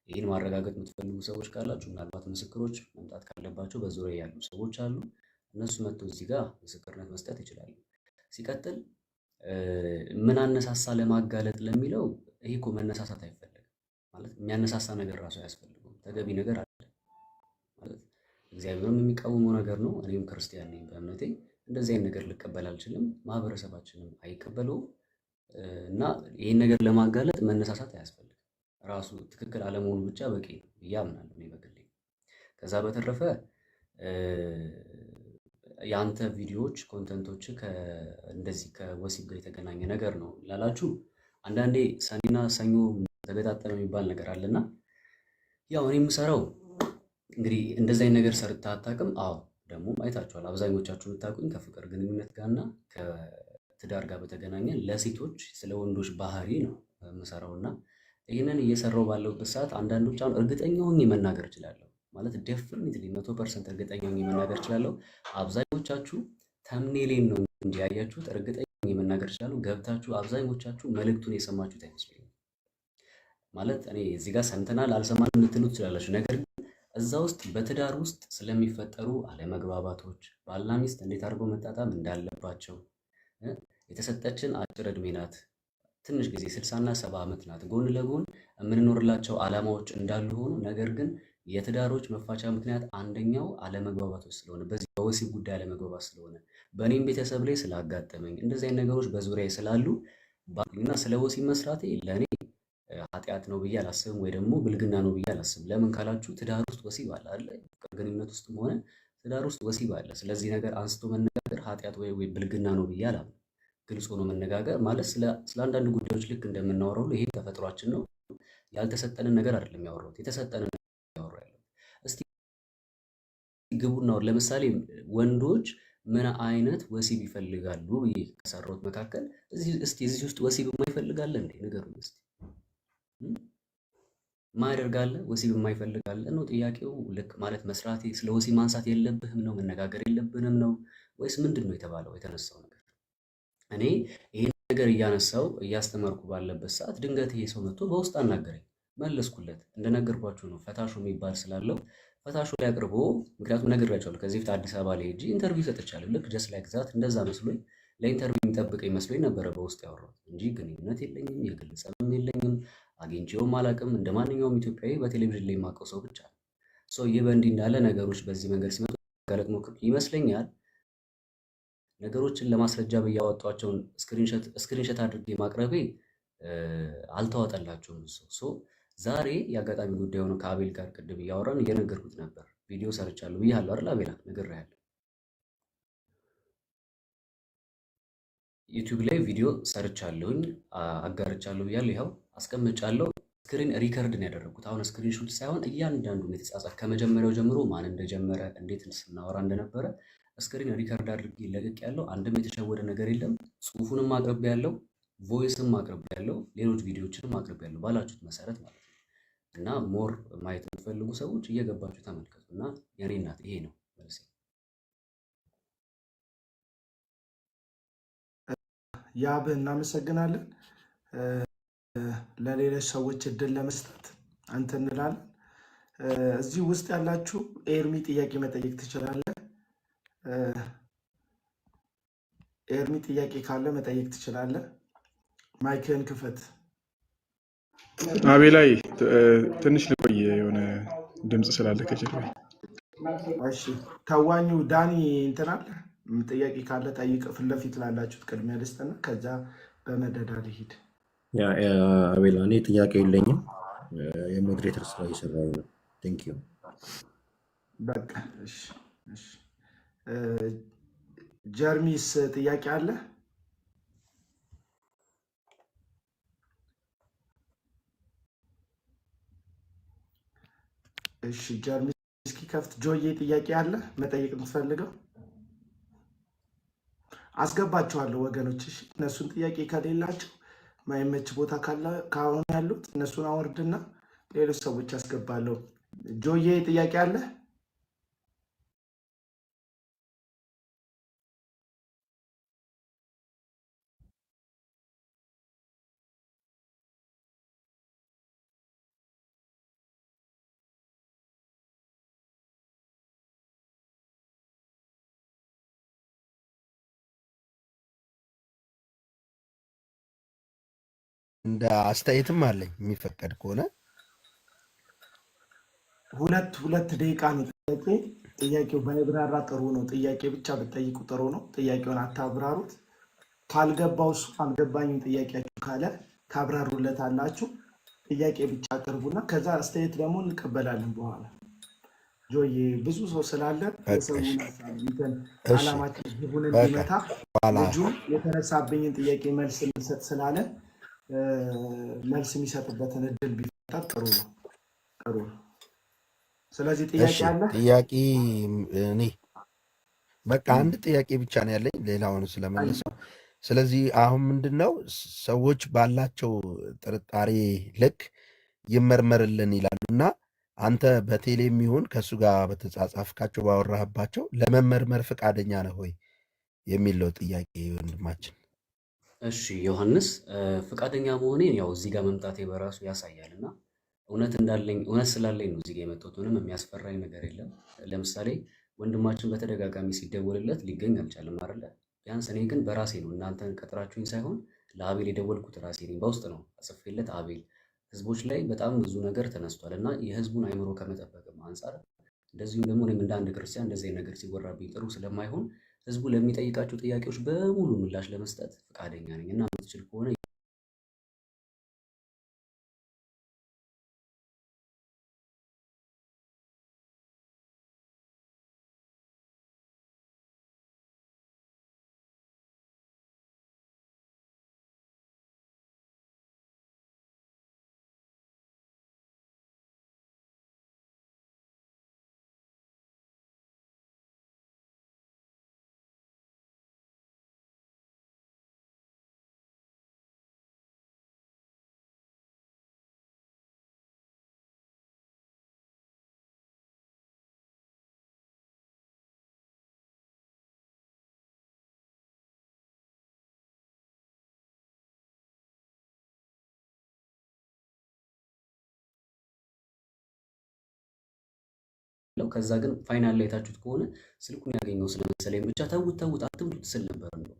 ይህን ማረጋገጥ የምትፈልጉ ሰዎች ካላችሁ ምናልባት ምስክሮች መምጣት ካለባቸው በዙሪያ ያሉ ሰዎች አሉ። እነሱ መጥቶ እዚህ ጋር ምስክርነት መስጠት ይችላሉ። ሲቀጥል ምን አነሳሳ ለማጋለጥ ለሚለው ይሄ እኮ መነሳሳት አይፈልግም ማለት የሚያነሳሳ ነገር ራሱ አያስፈልገውም። ተገቢ ነገር አለ ማለት እግዚአብሔርም የሚቃወመው ነገር ነው። እኔም ክርስቲያን ነኝ በእምነቴ እንደዚህ አይነት ነገር ልቀበል አልችልም። ማህበረሰባችንም አይቀበለውም እና ይህን ነገር ለማጋለጥ መነሳሳት አያስፈልግም። ራሱ ትክክል አለመሆኑ ብቻ በቂ ነው ብዬ አምናለሁ እኔ በግሌ። ከዛ በተረፈ የአንተ ቪዲዮዎች ኮንተንቶች እንደዚህ ከወሲብ ጋር የተገናኘ ነገር ነው ላላችሁ አንዳንዴ ሰኔና ሰኞ ተገጣጠመ የሚባል ነገር አለና ያው እኔ የምሰራው እንግዲህ እንደዚህ አይነት ነገር ሰርተህ አታውቅም? አዎ ደግሞ አይታችኋል። አብዛኞቻችሁ የምታውቁኝ ከፍቅር ግንኙነት ጋርና ከትዳር ጋር በተገናኘ ለሴቶች ስለ ወንዶች ባህሪ ነው የምሰራውና ይህንን እየሰራው ባለውበት ሰዓት አንዳንዶች አሁን እርግጠኛ ሆኜ መናገር እችላለሁ ማለት ዴፊኒትሊ 100% እርግጠኛ ሆኜ መናገር እችላለሁ። አብዛኞቻችሁ ተምኔሌን ነው እንጂ ያያችሁት እርግጠኛ ሆኜ መናገር እችላለሁ። ገብታችሁ አብዛኞቻችሁ መልእክቱን የሰማችሁት አይመስለኝም። ማለት እኔ እዚህ ጋር ሰምተናል አልሰማንም ልትሉ ትችላላችሁ። ነገር ግን እዛ ውስጥ በትዳር ውስጥ ስለሚፈጠሩ አለመግባባቶች ባልና ሚስት እንዴት አድርገው መጣጣም እንዳለባቸው የተሰጠችን አጭር ዕድሜ ናት፣ ትንሽ ጊዜ 60 እና 70 ዓመት ናት። ጎን ለጎን የምንኖርላቸው ዓላማዎች እንዳሉ ሆኖ ነገር ግን የትዳሮች መፋቻ ምክንያት አንደኛው አለመግባባቶች ስለሆነ በዚህ በወሲብ ጉዳይ አለመግባባት ስለሆነ በእኔም ቤተሰብ ላይ ስላጋጠመኝ እንደዚህ አይነት ነገሮች በዙሪያዬ ስላሉ እና ስለ ወሲብ መስራቴ ለእኔ ኃጢአት ነው ብዬ አላስብም፣ ወይ ደግሞ ብልግና ነው ብዬ አላስብም። ለምን ካላችሁ ትዳር ውስጥ ወሲብ አለ አይደል? ፍቅር ግንኙነት ውስጥም ሆነ ትዳር ውስጥ ወሲብ አለ። ስለዚህ ነገር አንስቶ መነጋገር ኃጢአት ወይ ብልግና ነው ብዬ አላምንም። ግልጽ ሆኖ መነጋገር ማለት ስለ አንዳንድ ጉዳዮች ልክ እንደምናወራው ይሄ ተፈጥሯችን ነው። ያልተሰጠንን ነገር አይደለም ያወራሁት፣ የተሰጠንን ያወራው ያለው። እስቲ ግቡና ለምሳሌ ወንዶች ምን አይነት ወሲብ ይፈልጋሉ ብዬ ከሰራሁት መካከል እዚህ ውስጥ ወሲብ የማይፈልጋለ እንዴ? ንገሩኝ እስቲ። ማያደርጋለ ወሲብ የማይፈልጋለ ነው ጥያቄው። ልክ ማለት መስራቴ ስለ ወሲብ ማንሳት የለብህም ነው መነጋገር የለብንም ነው ወይስ ምንድን ነው የተባለው የተነሳው ነገር? እኔ ይሄን ነገር እያነሳው እያስተማርኩ ባለበት ሰዓት ድንገት ይሄ ሰው መጥቶ በውስጥ አናገረኝ። መለስኩለት። እንደነገርኳችሁ ነው ፈታሾ የሚባል ስላለው ፈታሾ ላይ አቅርቦ፣ ምክንያቱም ነግሬያቸዋለሁ ከዚህ በፊት አዲስ አበባ ላይ ሄጄ ኢንተርቪው ሰጥቻለሁ። ልክ ጀስት ላይክ ዛት እንደዛ መስሎኝ ለኢንተርቪው የሚጠብቀኝ መስሎኝ ነበረ በውስጥ ያወራሁት እንጂ ግንኙነት የለኝም፣ የግል ጸብም የለኝም፣ አግኝቼውም አላውቅም። እንደ ማንኛውም ኢትዮጵያዊ በቴሌቪዥን ላይ የማውቀው ሰው ብቻ ነው። ይህ በእንዲህ እንዳለ ነገሮች በዚህ መንገድ ሲመጡ ጋለጥ ሞክር ይመስለኛል። ነገሮችን ለማስረጃ ብያወጧቸውን ስክሪንሾት አድርጌ ማቅረቤ አልተዋጠላቸውም። ዛሬ የአጋጣሚ ጉዳይ ሆኖ ከአቤል ጋር ቅድም እያወራን እየነገርኩት ነበር። ቪዲዮ ሰርቻለሁ ብያለሁ አይደል አቤላ? ነግሬሃለሁ። ዩቲዩብ ላይ ቪዲዮ ሰርቻለሁኝ አጋርቻለሁ ብያለሁ። ይኸው አስቀምጫለሁ። ስክሪን ሪከርድን ያደረጉት አሁን ስክሪን ሹት ሳይሆን እያንዳንዱን የተጻጻፍ ከመጀመሪያው ጀምሮ ማን እንደጀመረ እንዴት ስናወራ እንደነበረ ስክሪን ሪከርድ አድርጌ ለቅቅ ያለው። አንድም የተሸወደ ነገር የለም። ጽሁፉንም አቅርቤ ያለው፣ ቮይስም አቅርቤ ያለው፣ ሌሎች ቪዲዮዎችንም አቅርቤ ያለው ባላችሁት መሰረት ማለት ነው። እና ሞር ማየት የምትፈልጉ ሰዎች እየገባችሁ ተመልከቱ። እና የኔ እናት ይሄ ነው መልሴ። ያብ እናመሰግናለን። ለሌሎች ሰዎች እድል ለመስጠት አንተ እንላለን። እዚህ ውስጥ ያላችሁ ኤርሚ ጥያቄ መጠየቅ ትችላለህ። ኤርሚ ጥያቄ ካለ መጠየቅ ትችላለህ። ማይክህን ክፈት። አቤላይ ትንሽ ልቆይ፣ የሆነ ድምፅ ስላለ ከጀርባ። እሺ ተዋኙ ዳኒ እንትናል ጥያቄ ካለ ጠይቅ። ፊት ለፊት ላላችሁት ቅድሚያ ልስጥና ከዛ በመደዳ ልሂድ። አቤላ እኔ ጥያቄ የለኝም፣ የሞዴሬተር ስራ እየሰራሁ ነው። ቴንክ ዩ። በቃ እሺ። ጀርሚስ ጥያቄ አለ? እሺ ጀርሚስ እስኪ ከፍት። ጆዬ ጥያቄ አለ መጠየቅ የምትፈልገው? አስገባቸዋለሁ ወገኖች። እሺ እነሱን ጥያቄ ከሌላቸው ማይመች ቦታ ካሁን ያሉት እነሱን አወርድና ሌሎች ሰዎች አስገባለሁ። ጆዬ ጥያቄ አለ? እንደ አስተያየትም አለኝ የሚፈቀድ ከሆነ ሁለት ደቂቃ ነው ጥያቄ። ጥያቄው ባይብራራ ጥሩ ነው። ጥያቄ ብቻ ብትጠይቁ ጥሩ ነው። ጥያቄውን አታብራሩት። ካልገባው እሱ አልገባኝም ጥያቄያችሁ ካለ ታብራሩለት አላችሁ። ጥያቄ ብቻ አቅርቡና ከዛ አስተያየት ደግሞ እንቀበላለን በኋላ። ጆዬ ብዙ ሰው ስላለ የሰውን አላማችን ግቡን እንዲመታ ልጁም የተነሳብኝን ጥያቄ መልስ የሚሰጥ ስላለ መልስ የሚሰጥበትን እድል ቢፈጠር ጥሩ ነው። ጥሩ ነው። ስለዚህ ጥያቄ አለ? ጥያቄ እኔ በቃ አንድ ጥያቄ ብቻ ነው ያለኝ ሌላውን ስለመለሰው። ስለዚህ አሁን ምንድን ነው ሰዎች ባላቸው ጥርጣሬ ልክ ይመርመርልን ይላሉ እና አንተ በቴሌ የሚሆን ከእሱ ጋር በተጻጻፍካቸው ባወራህባቸው ለመመርመር ፈቃደኛ ነህ ወይ የሚለው ጥያቄ ወንድማችን። እሺ ዮሐንስ፣ ፈቃደኛ መሆኔን ያው እዚህ ጋር መምጣቴ በራሱ ያሳያል እና እውነት ስላለኝ ነው እዚህ ጋር የመጣሁት። ምንም የሚያስፈራኝ ነገር የለም። ለምሳሌ ወንድማችን በተደጋጋሚ ሲደወልለት ሊገኝ አልቻለም አይደለ? ቢያንስ እኔ ግን በራሴ ነው እናንተን ቀጥራችሁኝ ሳይሆን ለአቤል የደወልኩት ራሴ ነኝ። በውስጥ ነው አጽፌለት አቤል ህዝቦች ላይ በጣም ብዙ ነገር ተነስቷል እና የህዝቡን አይምሮ ከመጠበቅም አንጻር እንደዚሁም ደግሞ እኔም እንደ አንድ ክርስቲያን እንደዚህ ነገር ሲወራብኝ ጥሩ ስለማይሆን ህዝቡ ለሚጠይቃቸው ጥያቄዎች በሙሉ ምላሽ ለመስጠት ፈቃደኛ ነኝ እና የምትችል ከሆነ ከዛ ግን ፋይናል ላይ የታችሁት ከሆነ ስልኩን ያገኘው ስለመሰለኝ ብቻ ተውት አትምጡት ስል ነበር ነው።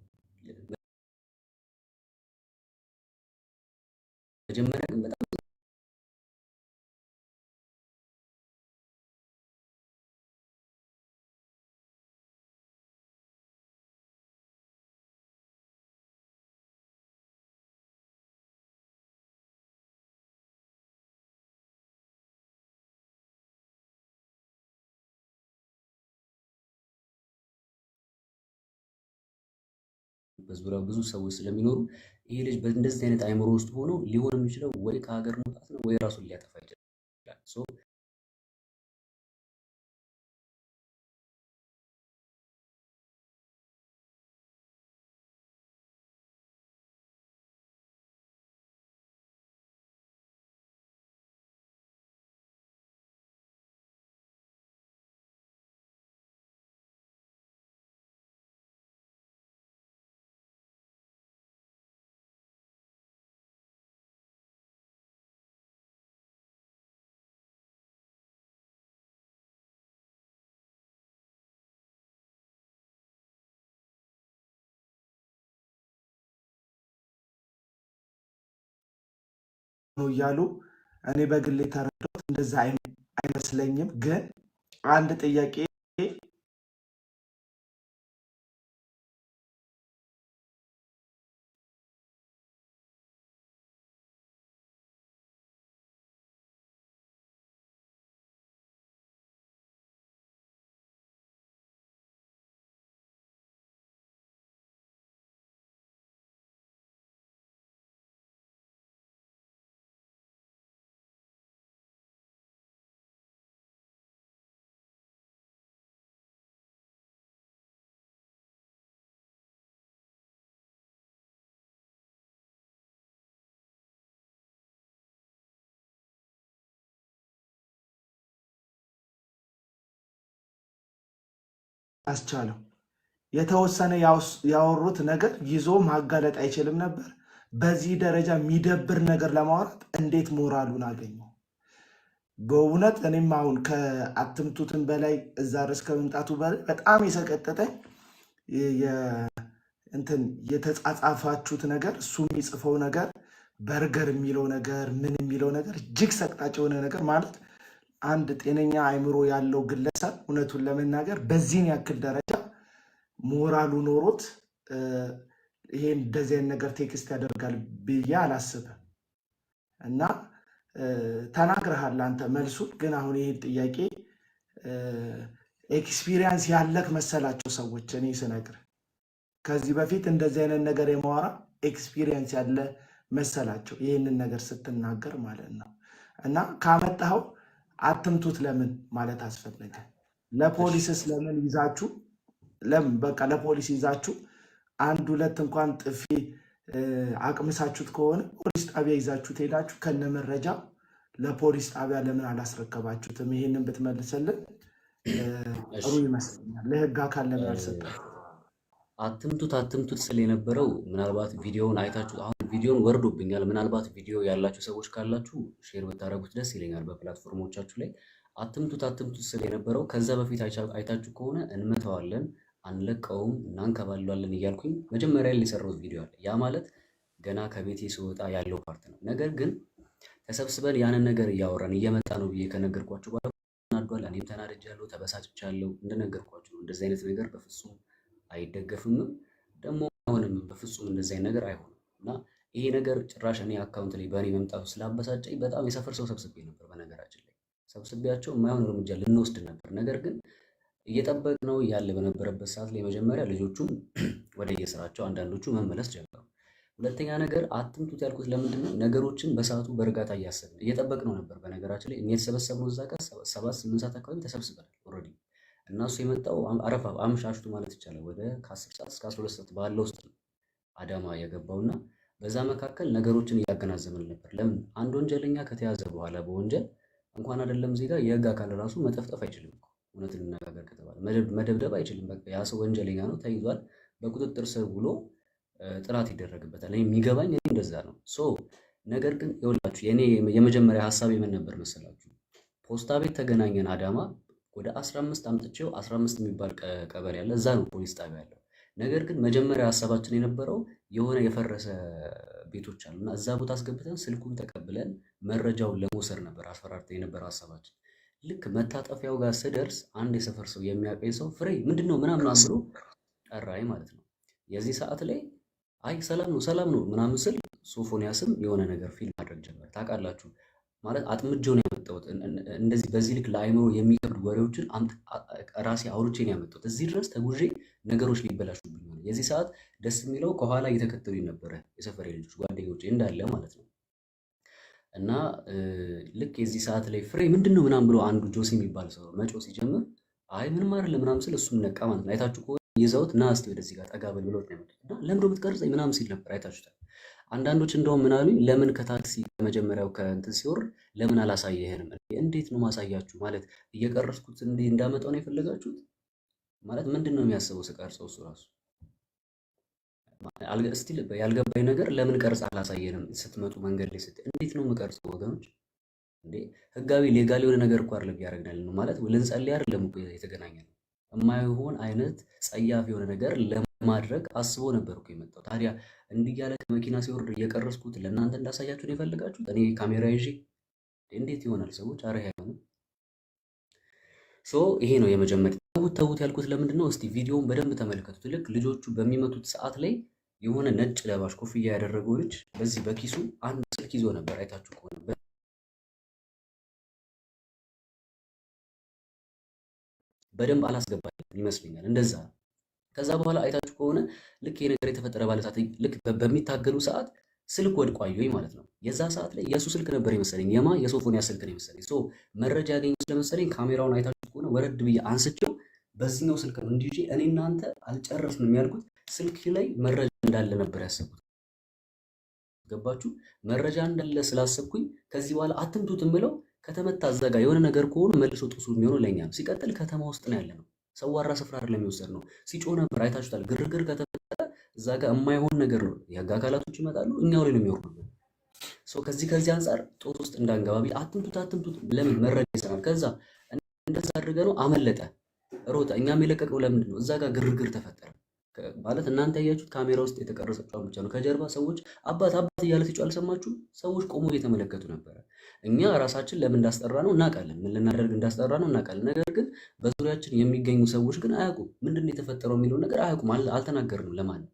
መጀመሪያ ግን በጣም በዙሪያው ብዙ ሰዎች ስለሚኖሩ ይሄ ልጅ በእንደዚህ አይነት አይምሮ ውስጥ ሆኖ ሊሆን የሚችለው ወይ ከሀገር መውጣት ነው ወይ ራሱን ሊያጠፋ ይችላል። ነው እያሉ እኔ በግሌ ተረዳሁት። እንደዛ አይመስለኝም። ግን አንድ ጥያቄ አስቻለው። የተወሰነ ያወሩት ነገር ይዞ ማጋለጥ አይችልም ነበር። በዚህ ደረጃ የሚደብር ነገር ለማውራት እንዴት ሞራሉን አገኘው? በእውነት እኔም አሁን ከአትምቱትን በላይ እዛ ድረስ ከመምጣቱ በላይ በጣም የሰቀጠጠኝ እንትን የተጻጻፋችሁት ነገር፣ እሱ የሚጽፈው ነገር፣ በርገር የሚለው ነገር፣ ምን የሚለው ነገር እጅግ ሰቅጣጭ የሆነ ነገር ማለት አንድ ጤነኛ አእምሮ ያለው ግለሰብ እውነቱን ለመናገር በዚህን ያክል ደረጃ ሞራሉ ኖሮት ይሄን እንደዚህ አይነት ነገር ቴክስት ያደርጋል ብዬ አላስብም። እና ተናግረሃል አንተ መልሱን። ግን አሁን ይህን ጥያቄ ኤክስፒሪየንስ ያለክ መሰላቸው ሰዎች እኔ ስነግር ከዚህ በፊት እንደዚህ አይነት ነገር የማወራ ኤክስፒሪየንስ ያለ መሰላቸው ይህንን ነገር ስትናገር ማለት ነው። እና ካመጣኸው አትምቱት ለምን ማለት አስፈለገ? ለፖሊስስ ለምን ይዛችሁ ለምን በቃ ለፖሊስ ይዛችሁ አንድ ሁለት እንኳን ጥፊ አቅምሳችሁት ከሆነ ፖሊስ ጣቢያ ይዛችሁት ሄዳችሁ ከነ መረጃ ለፖሊስ ጣቢያ ለምን አላስረከባችሁትም? ይሄንን ብትመልሰልን ጥሩ ይመስለኛል። ለህግ አካል ለምን አልሰጣችሁም? አትምቱት ስል የነበረው ምናልባት ቪዲዮውን አይታችሁ አሁን ቪዲዮውን ወርዶብኛል። ምናልባት ቪዲዮ ያላችሁ ሰዎች ካላችሁ ሼር ብታደርጉት ደስ ይለኛል በፕላትፎርሞቻችሁ ላይ። አትምቱት ስል የነበረው ከዛ በፊት አይታችሁ ከሆነ እንመታዋለን፣ አንለቀውም፣ እናንከባለዋለን እያልኩኝ መጀመሪያ ላይ የሰራሁት ቪዲዮ አለ። ያ ማለት ገና ከቤቴ ስወጣ ያለው ፓርት ነው። ነገር ግን ተሰብስበን ያንን ነገር እያወራን እየመጣ ነው ብዬ ከነገርኳችሁ በኋላ ተናዷል። እኔም ተናድጃለሁ፣ ተበሳጭቻለሁ። እንደነገርኳችሁ ነው። እንደዚህ አይነት ነገር በፍጹም አይደገፍምም፣ ደግሞ አሁንም በፍጹም እንደዚህ አይነት ነገር አይሆንም። እና ይሄ ነገር ጭራሽ እኔ አካውንት ላይ በእኔ መምጣቱ ስላበሳጨኝ በጣም የሰፈር ሰው ሰብስቤ ነበር። በነገራችን ላይ ሰብስቤያቸው የማይሆን እርምጃ ልንወስድ ነበር። ነገር ግን እየጠበቅነው ያለ በነበረበት ሰዓት ላይ መጀመሪያ ልጆቹም ወደ የስራቸው አንዳንዶቹ መመለስ ጀመሩ። ሁለተኛ ነገር አትምቱት ያልኩት ለምንድን ነው? ነገሮችን በሰዓቱ በእርጋታ እያሰብን እየጠበቅነው ነበር። በነገራችን ላይ የተሰበሰብነው እዛ ጋር 7-8 ሰዓት አካባቢ ተሰብስበናል ኦልሬዲ። እና እሱ የመጣው አረፋ አምሻሽቱ ማለት ይቻላል ወደ ከ10 ሰዓት እስከ 12 ሰዓት ባለው ውስጥ ነው አዳማ የገባውና በዛ መካከል ነገሮችን እያገናዘብን ነበር። ለምን አንድ ወንጀለኛ ከተያዘ በኋላ በወንጀል እንኳን አይደለም ዜጋ የህግ አካል ራሱ መጠፍጠፍ አይችልም እኮ እውነትን እንነጋገር ከተባለ መደብደብ አይችልም። በቃ ያ ሰው ወንጀለኛ ነው፣ ተይዟል፣ በቁጥጥር ስር ውሎ ጥራት ይደረግበታል። የሚገባኝ እኔ እንደዛ ነው። ነገር ግን ይኸውላችሁ የኔ የመጀመሪያ ሀሳብ ምን ነበር መሰላችሁ? ፖስታ ቤት ተገናኘን አዳማ ወደ 15 አምጥቼው 15 የሚባል ቀበሌ ያለ እዛ ነው ፖሊስ ጣቢያ ያለው። ነገር ግን መጀመሪያ ሀሳባችን የነበረው የሆነ የፈረሰ ቤቶች አሉና እዛ ቦታ አስገብተን ስልኩን ተቀብለን መረጃውን ለመውሰድ ነበር አስፈራርተን የነበረ ሀሳባችን። ልክ መታጠፊያው ጋር ስደርስ አንድ የሰፈር ሰው የሚያውቀኝ ሰው ፍሬ ምንድነው ምናምን ብሎ ጠራኝ ማለት ነው። የዚህ ሰዓት ላይ አይ ሰላም ነው ምናምን ስል ሶፎንያስም የሆነ ነገር ፊልም ማድረግ ጀመረ። ታውቃላችሁ ማለት አጥምጄው ነው ያመጣሁት። እንደዚህ በዚህ ልክ ለአይምሮ የሚከብዱ ወሬዎችን ራሴ አውርቼ ነው ያመጣሁት። እዚህ ድረስ ተጉዤ ነገሮች ሊበላሹብኝ ሆነ። የዚህ ሰዓት ደስ የሚለው ከኋላ እየተከተሉኝ ነበረ የሰፈሬ ልጆች ጓደኞቼ እንዳለ ማለት ነው። እና ልክ የዚህ ሰዓት ላይ ፍሬ ምንድነው ምናምን ብሎ አንዱ ጆሲ የሚባል ሰው መጮህ ሲጀምር አይ ምንም አይደለም ምናምን ስል እሱም ነቃ ማለት ነው። አይታችሁ ከሆነ ይዘውት ና እስቲ ወደዚህ ጋር ጠጋ በል ብሎት ነው ያመጡት። እና ለምን የምትቀርጸኝ ምናምን ሲል ነበር። አይታችሁታል። አንዳንዶች እንደውም ምን አሉኝ፣ ለምን ከታክሲ ከመጀመሪያው ከእንትን ሲወርድ ለምን አላሳየህንም? እንዴት ነው ማሳያችሁ? ማለት እየቀረስኩት እንዲህ እንዳመጣው ነው የፈለጋችሁት? ማለት ምንድን ነው የሚያስበው ስቀርጸው? እሱ ራሱ እስቲ ያልገባኝ ነገር ለምን ቀርጽ አላሳየንም? ስትመጡ መንገድ ላይ እንዴት ነው የምቀርጸው? ወገኖች እንዴ ህጋዊ ሌጋል የሆነ ነገር እኮ አይደለም ያደርግናል ነው ማለት ልንጸልይ አይደለም እኮ የተገናኘነው። የማይሆን አይነት ጸያፍ የሆነ ነገር ለማድረግ አስቦ ነበር እኮ የመጣው። ታዲያ እንዲህ ያለ ከመኪና ሲወርድ እየቀረስኩት ለእናንተ እንዳሳያችሁ ነው የፈለጋችሁት? እኔ ካሜራ ይዤ እንዴት ይሆናል ሰዎች? አረ አይሆንም። ይሄ ነው የመጀመሪያ ተውት ያልኩት ለምንድን ነው? እስቲ ቪዲዮውን በደንብ ተመልከቱት። ልክ ልጆቹ በሚመቱት ሰዓት ላይ የሆነ ነጭ ለባሽ ኮፍያ ያደረገው ልጅ በዚህ በኪሱ አንድ ስልክ ይዞ ነበር። አይታችሁ ከሆነ በደንብ አላስገባኝም ይመስለኛል እንደዛ። ከዛ በኋላ አይታችሁ ከሆነ ልክ ይሄ ነገር የተፈጠረ ባለ ሰዓት ልክ በሚታገሉ ሰዓት ስልክ ወድቆ አየሁኝ ማለት ነው። የዛ ሰዓት ላይ የሱ ስልክ ነበር የመሰለኝ፣ የሶፎንያስ ስልክ ነው የመሰለኝ። መረጃ ያገኘው ስለመሰለኝ ካሜራውን አይታችሁ ከሆነ ወረድ ብዬ አንስቼው በዚህኛው ስልክ ነው እንዲህ እኔ እናንተ አልጨረስንም ያልኩት ስልክ ላይ መረጃ እንዳለ ነበር ያሰብኩት። ገባችሁ? መረጃ እንዳለ ስላሰብኩኝ ከዚህ በኋላ አትምቱት ብለው ከተመታ እዛ ጋር የሆነ ነገር ከሆነ መልሶ ጥሱ የሚሆነው ለኛ ነው። ሲቀጥል ከተማ ውስጥ ነው ያለ ነው። ሰዋራ ስፍራ አይደለም የሚወሰድ ነው። ሲጮህ ነበር አይታችሁታል። ግርግር ከተፈጠረ እዛ ጋር የማይሆን ነገር ነው። የህግ አካላቶች ይመጣሉ፣ እኛው ላይ ነው የሚወርዱ። ከዚህ አንጻር ጦስ ውስጥ እንዳንገባ አትምቱት። ለምን መረጃ ይሰማል። ከዛ እንደዛ አድርገ ነው አመለጠ፣ ሮጠ። እኛም የለቀቅነው ለምንድን ነው? እዛ ጋር ግርግር ተፈጠረ ማለት እናንተ ያያችሁት ካሜራ ውስጥ የተቀረጸው ብቻ ነው። ከጀርባ ሰዎች አባት እያለ ሲጮህ አልሰማችሁ? ሰዎች ቆሞ እየተመለከቱ ነበረ። እኛ ራሳችን ለምን እንዳስጠራ ነው እናውቃለን፣ ምን ልናደርግ እንዳስጠራ ነው እናውቃለን። ነገር ግን በዙሪያችን የሚገኙ ሰዎች ግን አያውቁም። ምንድን ነው የተፈጠረው የሚለውን ነገር አያውቁም፣ አልተናገርንም ለማንም።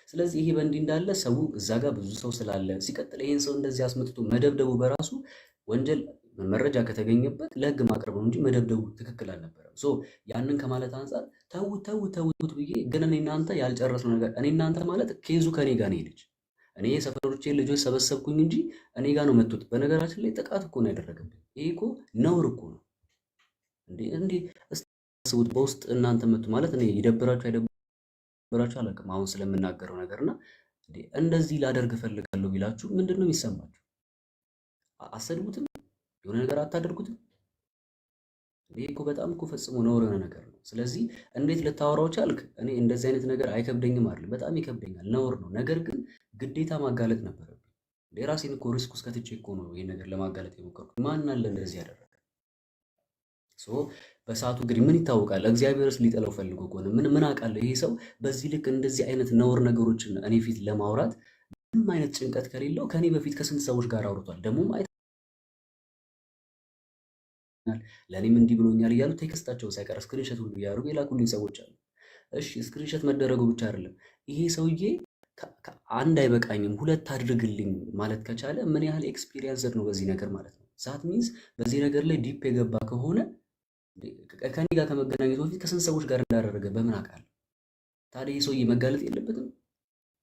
ስለዚህ ይሄ በእንዲህ እንዳለ ሰው እዛ ጋር ብዙ ሰው ስላለ፣ ሲቀጥል ይህን ሰው እንደዚህ አስመጥቶ መደብደቡ በራሱ ወንጀል መረጃ ከተገኘበት ለህግ ማቅረብ ነው እንጂ መደብደቡ ትክክል አልነበረም። ያንን ከማለት አንጻር ተውት ብዬ ግን እኔ እናንተ ያልጨረስነው ነገር እኔ እናንተ ማለት ኬዙ ከኔ ጋር ነው ሄደች። እኔ የሰፈሮቼን ልጆች ሰበሰብኩኝ እንጂ እኔ ጋር ነው መጡት። በነገራችን ላይ ጥቃት እኮ ነው ያደረገብኝ። ይሄ እኮ ነውር እኮ ነው እንዴ! እስኪ በውስጥ እናንተ መጡ ማለት እኔ ይደብራችሁ አይደብራችሁ አላውቅም፣ አሁን ስለምናገረው ነገርና እንደዚህ ላደርግ እፈልጋለሁ ቢላችሁ ምንድን ነው የሚሰማችሁ? አሰድቡትም የሆነ ነገር አታደርጉትም? ይሄ እኮ በጣም እኮ ፈጽሞ ነውር የሆነ ነገር ነው። ስለዚህ እንዴት ልታወራው ቻልክ? እኔ እንደዚህ አይነት ነገር አይከብደኝም አይደል? በጣም ይከብደኛል፣ ነውር ነው። ነገር ግን ግዴታ ማጋለጥ ነበረብኝ። የራሴን እኮ ሪስክ ውስጥ ከትቼ እኮ ነው ይሄን ነገር ለማጋለጥ የሞከርኩት። ማን አለ እንደዚህ ያደረገ? በሰዓቱ እንግዲህ ምን ይታወቃል? እግዚአብሔርስ ሊጠለው ፈልጎ ከሆነ ምን አውቃለሁ? ይሄ ሰው በዚህ ልክ እንደዚህ አይነት ነውር ነገሮችን እኔ ፊት ለማውራት ምንም አይነት ጭንቀት ከሌለው ከኔ በፊት ከስንት ሰዎች ጋር አውርቷል። ደግሞ ለእኔም እንዲህ ብሎኛል እያሉ ቴክስታቸው ሳይቀር ስክሪንሸት ሁሉ እያደረጉ የላኩልኝ ሰዎች አሉ። እሺ ስክሪንሸት መደረጉ ብቻ አይደለም፣ ይሄ ሰውዬ አንድ አይበቃኝም ሁለት አድርግልኝ ማለት ከቻለ ምን ያህል ኤክስፒሪየንስድ ነው በዚህ ነገር ማለት ነው። ዛት ሚንስ በዚህ ነገር ላይ ዲፕ የገባ ከሆነ ከኔ ጋር ከመገናኘቱ በፊት ከስንት ሰዎች ጋር እንዳደረገ በምን አውቃለሁ? ታዲያ ይህ ሰውዬ መጋለጥ የለበትም?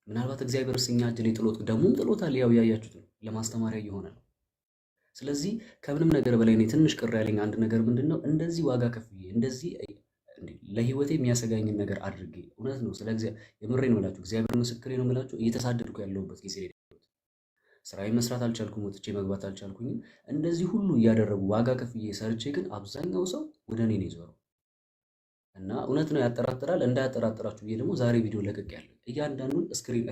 ምናልባት እግዚአብሔር እኛ እጅ ላይ ጥሎት ደግሞም ጥሎታል። ያው ያያችሁት ነው፣ ለማስተማሪያ እየሆነ ነው። ስለዚህ ከምንም ነገር በላይ እኔ ትንሽ ቅር ያለኝ አንድ ነገር ምንድን ነው፣ እንደዚህ ዋጋ ከፍዬ እንደዚህ ለህይወቴ የሚያሰጋኝን ነገር አድርጌ እውነት ነው ስለ የምሬ ነው የምላችሁ፣ እግዚአብሔር ምስክሬ ነው የምላችሁ፣ እየተሳደድኩ ያለሁበት ጊዜ ስራዬ መስራት አልቻልኩም፣ ወጥቼ መግባት አልቻልኩኝም። እንደዚህ ሁሉ እያደረጉ ዋጋ ከፍዬ ሰርቼ ግን አብዛኛው ሰው ወደ እኔ ነው የዞረው እና እውነት ነው ያጠራጥራል። እንዳያጠራጥራችሁ ብዬ ደግሞ ዛሬ ቪዲዮ ለቅቅ ያለው እያንዳንዱን ስክሪን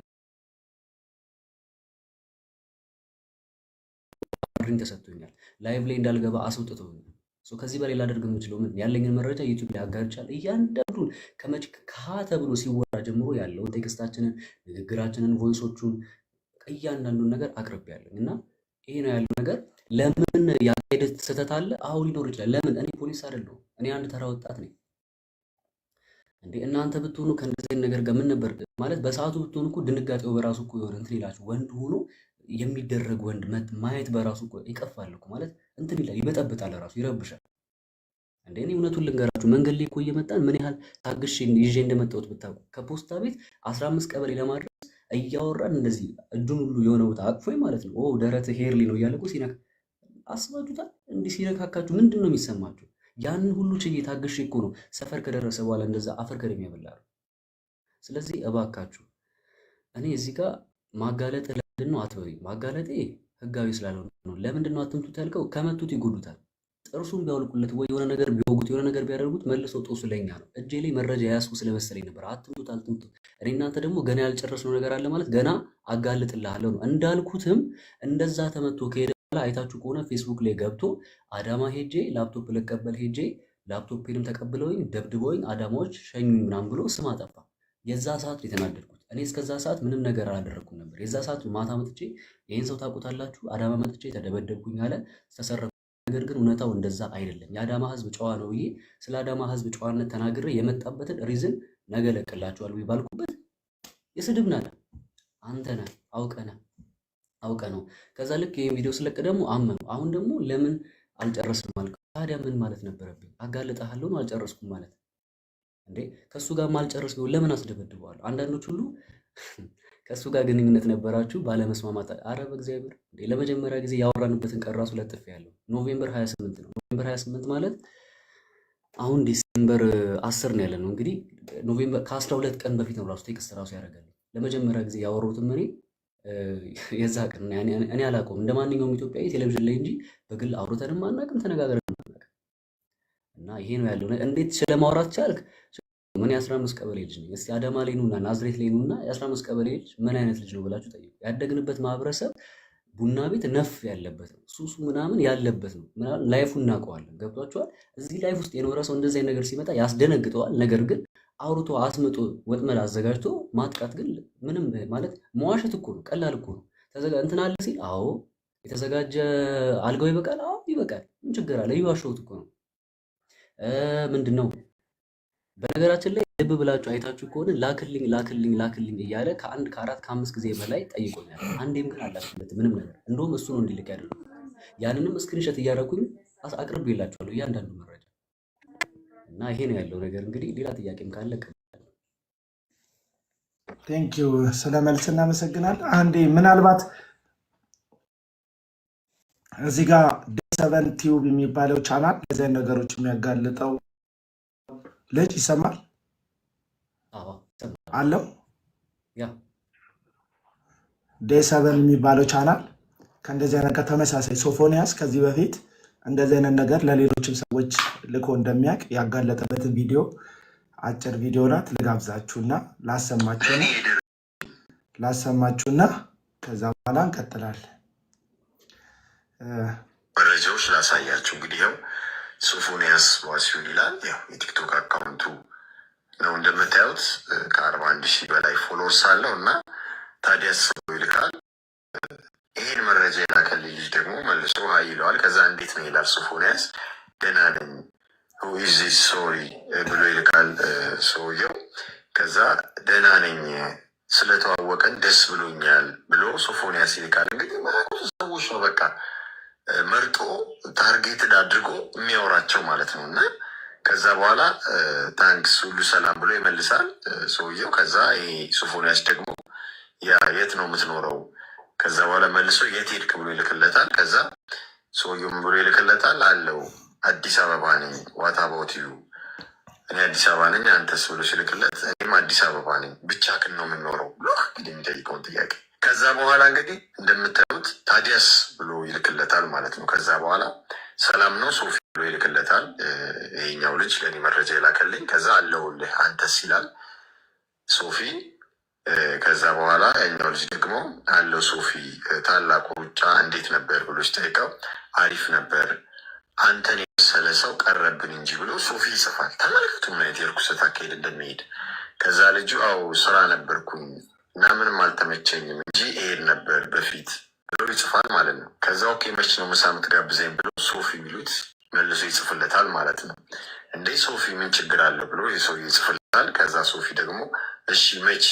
ተሰጥቶኛል። ላይቭ ላይ እንዳልገባ አስወጥተውኛል። ከዚህ በላይ ላደርግ የምችለው ምን ያለኝን መረጃ ዩቲዩብ ላይ አጋርቻለሁ። እያንዳንዱን ከሀ ተብሎ ሲወራ ጀምሮ ያለውን ቴክስታችንን፣ ንግግራችንን፣ ቮይሶቹን እያንዳንዱን ነገር አቅርቤያለሁ እና ይሄ ነው ያለው ነገር። ለምን ያካሄደ ስህተት አለ? አዎ ሊኖር ይችላል። ለምን? እኔ ፖሊስ አይደለሁም። እኔ አንድ ተራ ወጣት ነኝ። እንዴ እናንተ ብትሆኑ ከእንደዚህ ነገር ጋር ምን ነበር ማለት? በሰዓቱ ብትሆኑ እኮ ድንጋጤው በራሱ እኮ የሆነ እንትን ይላችሁ። ወንድ ሆኖ የሚደረግ ወንድ ማየት በራሱ እኮ ይቀፋል እኮ ማለት እንትን ይላል፣ ይበጠብጣል፣ ራሱ ይረብሻል። እንዴ እኔ እውነቱን ልንገራችሁ፣ መንገድ ላይ እኮ እየመጣን ምን ያህል ታግሼ ይዤ እንደመጣሁት ብታውቁ። ከፖስታ ቤት 15 ቀበሌ ለማድረስ እያወራን እንደዚህ እጁን ሁሉ የሆነ ቦታ አቅፎኝ ማለት ነው። ደረት ሄርሊ ነው እያለ እኮ ሲነካ አስባችሁታል? እንዲህ ሲነካካችሁ ምንድን ነው የሚሰማችሁ? ያንን ሁሉ ችዬ ታግሼ እኮ ነው ሰፈር ከደረሰ በኋላ እንደዛ አፈር ከደም ያበላሉ። ስለዚህ እባካችሁ እኔ እዚህ ጋር ማጋለጥ ለምንድን ነው አትበሉኝ። ማጋለጤ ህጋዊ ስላልሆነ ነው። ለምንድን ነው አትምቱት ያልከው? ከመቱት ይጎዱታል። ጥርሱን ቢያውልቁለት ወይ የሆነ ነገር ቢወጉት የሆነ ነገር ቢያደርጉት መልሶ ጦሱ ለኛ ነው። እጄ ላይ መረጃ ያስኩ ስለመሰለኝ ነበር። አትምቱት። እኔ እናንተ ደግሞ ገና ያልጨረስነው ነገር አለ ማለት ገና አጋልጥልሃለሁ ነው። እንዳልኩትም እንደዛ ተመቶ ከሄደ በኋላ አይታችሁ ከሆነ ፌስቡክ ላይ ገብቶ አዳማ ሄጄ ላፕቶፕ ልቀበል ሄጄ ላፕቶፕንም ተቀብለውኝ ደብድበውኝ አዳማዎች ሸኙኝ ምናምን ብሎ ስም አጠፋ። የዛ ሰዓት የተናደድኩት እኔ እስከዛ ሰዓት ምንም ነገር አላደረኩም ነበር። የዛ ሰዓት ማታ መጥቼ ይህን ሰው ታውቁታላችሁ አዳማ መጥቼ ተደበደብኩኝ አለ ተሰረኩ። ነገር ግን እውነታው እንደዛ አይደለም። የአዳማ ህዝብ ጨዋ ነው ብዬ ስለ አዳማ ህዝብ ጨዋነት ተናግሬ የመጣበትን ሪዝን ነገ ለቅላችኋል ብዬ ባልኩበት የስድብ ናለ አንተ ነህ አውቀ ነው። ከዛ ልክ ይህን ቪዲዮ ስለቅ ደግሞ አመኑ። አሁን ደግሞ ለምን አልጨረስም አልክ? ታዲያ ምን ማለት ነበረብኝ? አጋልጠሃለሁ ነው አልጨረስኩም ማለት እንዴ? ከእሱ ጋር ማልጨረስ ቢሆን ለምን አስደበድበዋለሁ? አንዳንዶች ሁሉ ከእሱ ጋር ግንኙነት ነበራችሁ ባለመስማማት። አረ በእግዚአብሔር እንዴ! ለመጀመሪያ ጊዜ ያወራንበትን ቀን ራሱ ለጥፍ ያለው ኖቬምበር 28 ነው። ኖቬምበር 28 ማለት አሁን ዲሴምበር 10 ነው ያለ ነው። እንግዲህ ኖቬምበር ከ12 ቀን በፊት ነው ራሱ ቴክስት ራሱ ያደረገልኝ። ለመጀመሪያ ጊዜ ያወራሁትም እኔ የዛ ቀን እኔ አላውቀውም። እንደ ማንኛውም ኢትዮጵያዊ ቴሌቪዥን ላይ እንጂ በግል አውርተንም አናውቅም፣ ተነጋግረንም አናውቅም። እና ይሄ ነው ያለው። እንዴት ስለማውራት ቻልክ? ምን የ15 ቀበሌ ልጅ ነኝ። እስቲ አዳማ ላይ ኑና ናዝሬት ላይ ኑና የ15 ቀበሌ ልጅ ምን አይነት ልጅ ነው ብላችሁ ጠይቁ። ያደግንበት ማህበረሰብ ቡና ቤት ነፍ ያለበት ነው፣ ሱሱ ምናምን ያለበት ነው። ምናምን ላይፉን እናውቀዋለን። ገብቷችኋል? እዚህ ላይፍ ውስጥ የኖረ ሰው እንደዚህ አይነት ነገር ሲመጣ ያስደነግጠዋል። ነገር ግን አውርቶ አስምጦ ወጥመድ አዘጋጅቶ ማጥቃት ግን ምንም ማለት መዋሸት እኮ ነው፣ ቀላል እኮ ነው። እንትን አለ ሲል አዎ የተዘጋጀ አልጋው ይበቃል፣ አዎ ይበቃል፣ ምን ችግር አለ? ይዋሸሁት እኮ ነው። ምንድን ነው በነገራችን ላይ ልብ ብላችሁ አይታችሁ ከሆነ ላክልኝ ላክልኝ ላክልኝ እያለ ከአንድ ከአራት ከአምስት ጊዜ በላይ ጠይቆኛል። አንዴም ግን አላክለት ምንም ነገር። እንደውም እሱ ነው እንዲልክ ያደረኩት። ያንንም ስክሪንሾት እያደረኩኝ አቅርቤላችኋለሁ እያንዳንዱ መረጃ እና ይሄ ነው ያለው ነገር። እንግዲህ ሌላ ጥያቄም ካለ ቴንኪዩ ስለ መልስ እናመሰግናለን። አንዴ ምናልባት እዚህ ጋር ዴሰቨን ቲዩብ የሚባለው ቻናል ለዚህ ነገሮች የሚያጋልጠው ልጅ ይሰማል አለው። ዴሰቨን የሚባለው ቻናል ከእንደዚህ አይነት ከተመሳሳይ ሶፎንያስ ከዚህ በፊት እንደዚህ አይነት ነገር ለሌሎችም ሰዎች ልኮ እንደሚያውቅ ያጋለጠበትን ቪዲዮ አጭር ቪዲዮ ናት። ልጋብዛችሁና ላሰማችሁና ከዛ በኋላ እንቀጥላለን። መረጃዎች ላሳያችሁ። እንግዲህ ያው ሶፎንያስ ዋሲሁን ይላል። ያው የቲክቶክ አካውንቱ ነው እንደምታዩት ከ41,000 በላይ ፎሎወርስ አለው እና ታዲያስ ሰው ይልካል። ይህን መረጃ የላከልኝ ልጅ ደግሞ መልሶ ሀይ ይለዋል። ከዛ እንዴት ነው ይላል ሶፎንያስ። ደህና ነኝ ሁይዚ ሶሪ ብሎ ይልካል ሰውየው። ከዛ ደህና ነኝ ስለተዋወቀን ደስ ብሎኛል ብሎ ሶፎንያስ ይልካል። እንግዲህ ሰዎች ነው በቃ መርጦ ታርጌትድ አድርጎ የሚያወራቸው ማለት ነው። እና ከዛ በኋላ ታንክስ ሁሉ ሰላም ብሎ ይመልሳል ሰውየው። ከዛ ይሄ ሶፎንያስ ደግሞ ያ የት ነው የምትኖረው? ከዛ በኋላ መልሶ የት ሄድክ ብሎ ይልክለታል። ከዛ ሰውየው ምን ብሎ ይልክለታል? አለው አዲስ አበባ ነኝ፣ ዋት አባውት ዩ? እኔ አዲስ አበባ ነኝ፣ አንተስ ብሎ ሲልክለት እኔም አዲስ አበባ ነኝ፣ ብቻህን ነው የምንኖረው ብሎ እንግዲህ የሚጠይቀውን ጥያቄ ከዛ በኋላ እንግዲህ እንደምታዩት ታዲያስ ብሎ ይልክለታል ማለት ነው። ከዛ በኋላ ሰላም ነው ሶፊ ብሎ ይልክለታል ይሄኛው ልጅ ለእኔ መረጃ የላከልኝ። ከዛ አለሁልህ አንተስ ይላል ሶፊ። ከዛ በኋላ ያኛው ልጅ ደግሞ አለው ሶፊ ታላቁ ሩጫ እንዴት ነበር ብሎ ሲጠይቀው አሪፍ ነበር፣ አንተን የመሰለ ሰው ቀረብን እንጂ ብሎ ሶፊ ይጽፋል። ተመልከቱ ምን አይነት የርኩሰት አካሄድ እንደሚሄድ። ከዛ ልጁ አው ስራ ነበርኩኝ እና ምንም አልተመቸኝም እንጂ እሄድ ነበር በፊት ብሎ ይጽፋል ማለት ነው። ከዛ ኦኬ መች ነው ምሳ የምትጋብዘኝ ብሎ ሶፊ የሚሉት መልሶ ይጽፍለታል ማለት ነው። እንዴ ሶፊ ምን ችግር አለ ብሎ የሰው ይጽፍለታል። ከዛ ሶፊ ደግሞ እሺ መች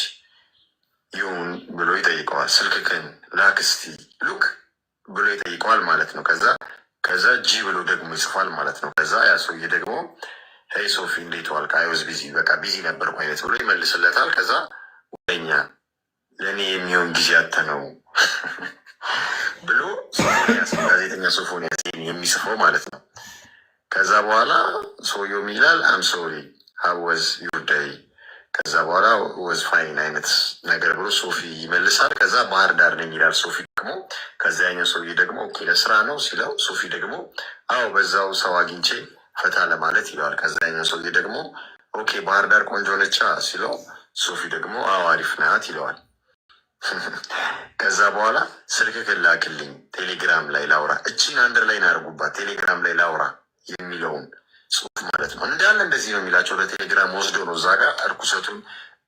ይሁን ብሎ ይጠይቀዋል። ስልክህን ላክ እስቲ ሉክ ብሎ ይጠይቀዋል ማለት ነው። ከዛ ጂ ብሎ ደግሞ ይጽፋል ማለት ነው። ከዛ ያ ሰውዬ ደግሞ ሄይ ሶፊ እንዴት ዋልክ? አይ ዋዝ ቢዚ በቃ ቢዚ ነበርኩ አይነት ብሎ ይመልስለታል። ከዛ ወደኛ ለእኔ የሚሆን ጊዜ አተ ነው ብሎ ሶፎንያስ ጋዜጠኛ ሶፎንያስ የሚጽፈው ማለት ነው። ከዛ በኋላ ሰውየው ይላል አም ሶሪ ሃው ዋዝ ዩር ዴይ? ከዛ በኋላ ወዝ ፋይን አይነት ነገር ብሎ ሶፊ ይመልሳል። ከዛ ባህር ዳር ነኝ ይላል ሶፊ ደግሞ። ከዛ ያኛው ሰውዬ ደግሞ ኦኬ ለስራ ነው ሲለው ሶፊ ደግሞ አዎ በዛው ሰው አግኝቼ ፈታ ለማለት ይለዋል። ከዛ ያኛው ሰውዬ ደግሞ ኦኬ ባህር ዳር ቆንጆ ነቻ ሲለው ሶፊ ደግሞ አዎ አሪፍ ናት ይለዋል። ከዛ በኋላ ስልክህን ላክልኝ ቴሌግራም ላይ ላውራ፣ እቺን አንደር ላይ ናርጉባት ቴሌግራም ላይ ላውራ የሚለውን ጽሁፍ ማለት ነው። እንዳለ እንደዚህ ነው የሚላቸው። ለቴሌግራም ወስዶ ነው እዛ ጋር እርኩሰቱን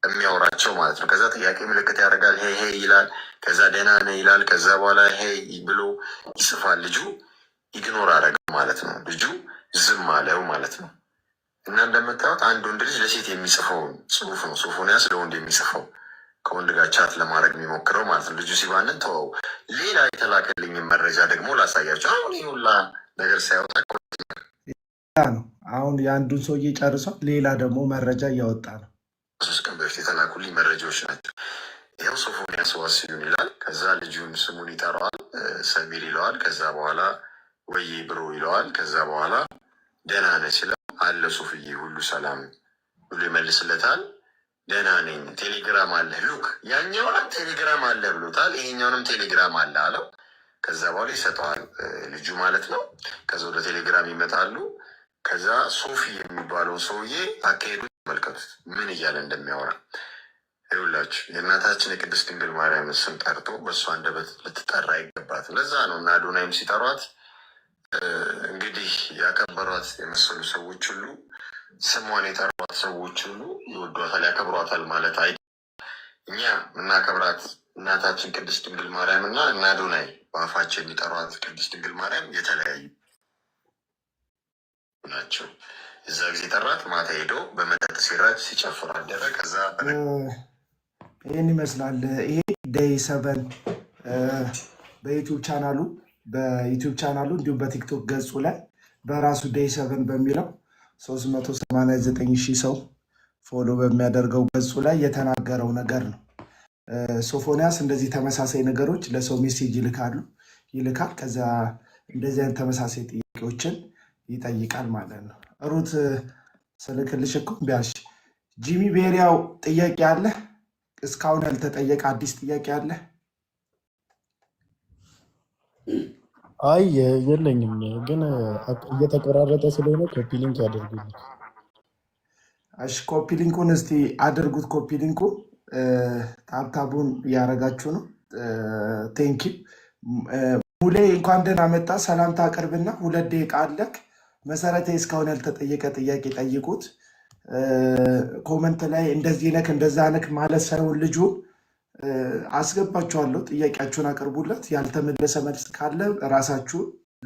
የሚያወራቸው ማለት ነው። ከዛ ጥያቄ ምልክት ያደርጋል፣ ሄይ ሄይ ይላል። ከዛ ደህና ነህ ይላል። ከዛ በኋላ ሄይ ብሎ ይጽፋል። ልጁ ኢግኖር አደረገ ማለት ነው። ልጁ ዝም አለው ማለት ነው። እና እንደምታዩት አንድ ወንድ ልጅ ለሴት የሚጽፈውን ጽሁፍ ነው ሶፎንያስ ለወንድ የሚጽፈው ከወንድ ጋር ቻት ለማድረግ የሚሞክረው ማለት ነው። ልጁ ሲባንን ተወው። ሌላ የተላከልኝን መረጃ ደግሞ ላሳያቸው። አሁን ይህ ሁላ ነገር ሳያወጣ ነው። አሁን የአንዱን ሰውዬ ጨርሷል። ሌላ ደግሞ መረጃ እያወጣ ነው። 3 ቀን በፊት የተላኩልኝ መረጃዎች ናቸው። ይኸው ሶፎንያስ ዋሲሁን ይላል። ከዛ ልጁን ስሙን ይጠራዋል፣ ሰሚር ይለዋል። ከዛ በኋላ ወይ ብሮ ይለዋል። ከዛ በኋላ ደህና ነህ ሲለው አለ ሶፍዬ ሁሉ ሰላም ብሎ ይመልስለታል። ደህና ነኝ፣ ቴሌግራም አለ ሉክ፣ ያኛውንም ቴሌግራም አለ ብሎታል፣ ይሄኛውንም ቴሌግራም አለ አለው። ከዛ በኋላ ይሰጠዋል ልጁ ማለት ነው። ከዛ ወደ ቴሌግራም ይመጣሉ። ከዛ ሶፊ የሚባለው ሰውዬ አካሄዱ ተመልከቱት፣ ምን እያለ እንደሚያወራ ይኸውላችሁ። የእናታችን የቅድስት ድንግል ማርያም ስም ጠርቶ በእሷ አንደበት ልትጠራ አይገባትም። ለዛ ነው እና አዶናይም ሲጠሯት እንግዲህ ያከበሯት የመሰሉ ሰዎች ሁሉ ስሟን የጠሯት ሰዎች ሁሉ ይወዷታል፣ ያከብሯታል ማለት አይ እኛ እናከብራት እናታችን ቅድስት ድንግል ማርያም እና አዶናይ በአፋቸው የሚጠሯት ቅድስት ድንግል ማርያም የተለያዩ ናቸው። እዛ ጊዜ ጠራት፣ ማታ ሄዶ በመጠጥ ሲራጭ ሲጨፍር አደረ። ከዛ ይህን ይመስላል። ይሄ ዴይ 7 በዩቲዩብ ቻናሉ እንዲሁም በቲክቶክ ገጹ ላይ በራሱ ዴይ 7 በሚለው 389,000 ሰው ፎሎ በሚያደርገው ገጹ ላይ የተናገረው ነገር ነው። ሶፎንያስ እንደዚህ ተመሳሳይ ነገሮች ለሰው ሜሴጅ ይልካል። ከዛ እንደዚህ አይነት ተመሳሳይ ጥያቄዎችን ይጠይቃል ማለት ነው። ሩት ስልክልሽ እኮ ቢያልሽ ጂሚ ቤሪያው ጥያቄ አለ? እስካሁን ያልተጠየቀ አዲስ ጥያቄ አለ? አይ የለኝም፣ ግን እየተቆራረጠ ስለሆነ ኮፒ ሊንክ ያደርጉልኝ። እሺ ኮፒ ሊንኩን እስቲ አድርጉት። ኮፒ ሊንኩ ታብታቡን እያደረጋችሁ ነው። ቴንኪ ሙሌ እንኳን ደህና መጣ። ሰላምታ አቅርብና 2 ደቂቃ አለክ። መሰረታዊ እስካሁን ያልተጠየቀ ጥያቄ ጠይቁት። ኮመንት ላይ እንደዚህ ነክ እንደዛ ነክ ማለት ሳይሆን ልጁ አስገባችኋለሁ። ጥያቄያችሁን አቅርቡለት። ያልተመለሰ መልስ ካለ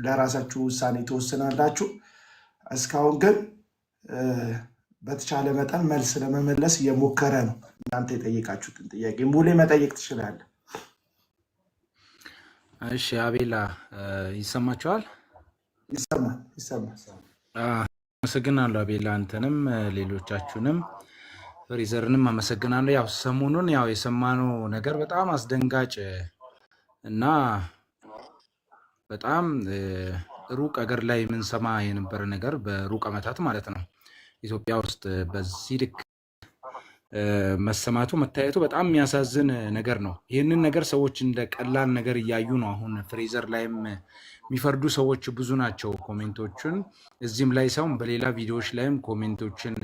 ለራሳችሁ ውሳኔ ትወስናላችሁ። እስካሁን ግን በተቻለ መጠን መልስ ለመመለስ እየሞከረ ነው። እናንተ የጠየቃችሁትን ጥያቄ ሙሌ መጠየቅ ትችላለህ። እሺ አቤላ ይሰማችኋል? ይሰማል። አመሰግናለሁ አቤላ፣ አንተንም ሌሎቻችሁንም ፍሬዘርንም አመሰግናለሁ። ያው ሰሞኑን የሰማነው ነገር በጣም አስደንጋጭ እና በጣም ሩቅ አገር ላይ የምንሰማ የነበረ ነገር በሩቅ ዓመታት ማለት ነው ኢትዮጵያ ውስጥ በዚህ ልክ መሰማቱ መታየቱ በጣም የሚያሳዝን ነገር ነው። ይህንን ነገር ሰዎች እንደ ቀላል ነገር እያዩ ነው። አሁን ፍሬዘር ላይም የሚፈርዱ ሰዎች ብዙ ናቸው። ኮሜንቶችን እዚህም ላይ ሳይሆን በሌላ ቪዲዮዎች ላይም ኮሜንቶችን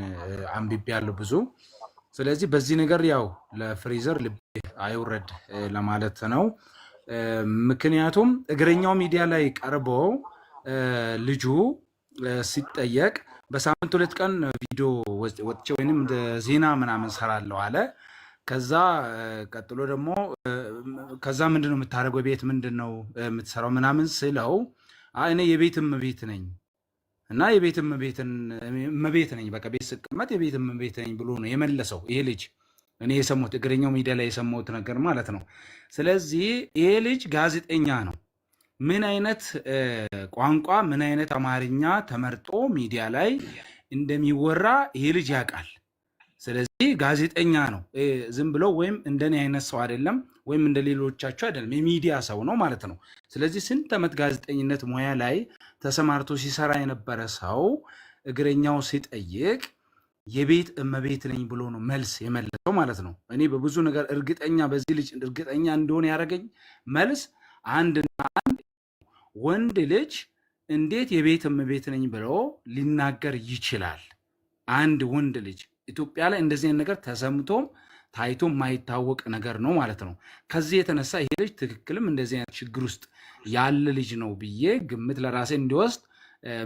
አንብቤያለሁ ብዙ። ስለዚህ በዚህ ነገር ለፍሬዘር ልብ አይውረድ ለማለት ነው። ምክንያቱም እግረኛው ሚዲያ ላይ ቀርበው ልጁ ሲጠየቅ በሳምንት 2 ቀን ቪዲዮ ወጥቼ ወይንም ዜና ምናምን ሰራለሁ አለ። ከዛ ቀጥሎ ደግሞ ከዛ ምንድነው የምታደርገው ቤት ምንድነው የምትሰራው ምናምን ስለው እኔ የቤት እመቤት ነኝ እና የቤት እመቤት ነኝ፣ በቃ ቤት ስቀመጥ የቤት እመቤት ነኝ ብሎ ነው የመለሰው ይሄ ልጅ። እኔ የሰማሁት እግረኛው ሚዲያ ላይ የሰማሁት ነገር ማለት ነው። ስለዚህ ይሄ ልጅ ጋዜጠኛ ነው። ምን አይነት ቋንቋ ምን አይነት አማርኛ ተመርጦ ሚዲያ ላይ እንደሚወራ ይሄ ልጅ ያውቃል። ስለዚህ ጋዜጠኛ ነው። ዝም ብሎ ወይም እንደኔ አይነት ሰው አይደለም፣ ወይም እንደ ሌሎቻቸው አይደለም፣ የሚዲያ ሰው ነው ማለት ነው። ስለዚህ ስንት ዓመት ጋዜጠኝነት ሙያ ላይ ተሰማርቶ ሲሰራ የነበረ ሰው እግረኛው ሲጠይቅ የቤት እመቤት ነኝ ብሎ ነው መልስ የመለሰው ማለት ነው። እኔ በብዙ ነገር በዚህ ልጅ እርግጠኛ እንደሆነ ያደረገኝ መልስ አንድና አንድ ወንድ ልጅ እንዴት የቤት እመቤት ነኝ ብሎ ሊናገር ይችላል? አንድ ወንድ ልጅ ኢትዮጵያ ላይ እንደዚህ አይነት ነገር ተሰምቶም ታይቶ የማይታወቅ ነገር ነው ማለት ነው። ከዚህ የተነሳ ይሄ ልጅ ትክክልም እንደዚህ አይነት ችግር ውስጥ ያለ ልጅ ነው ብዬ ግምት ለራሴ እንዲወስድ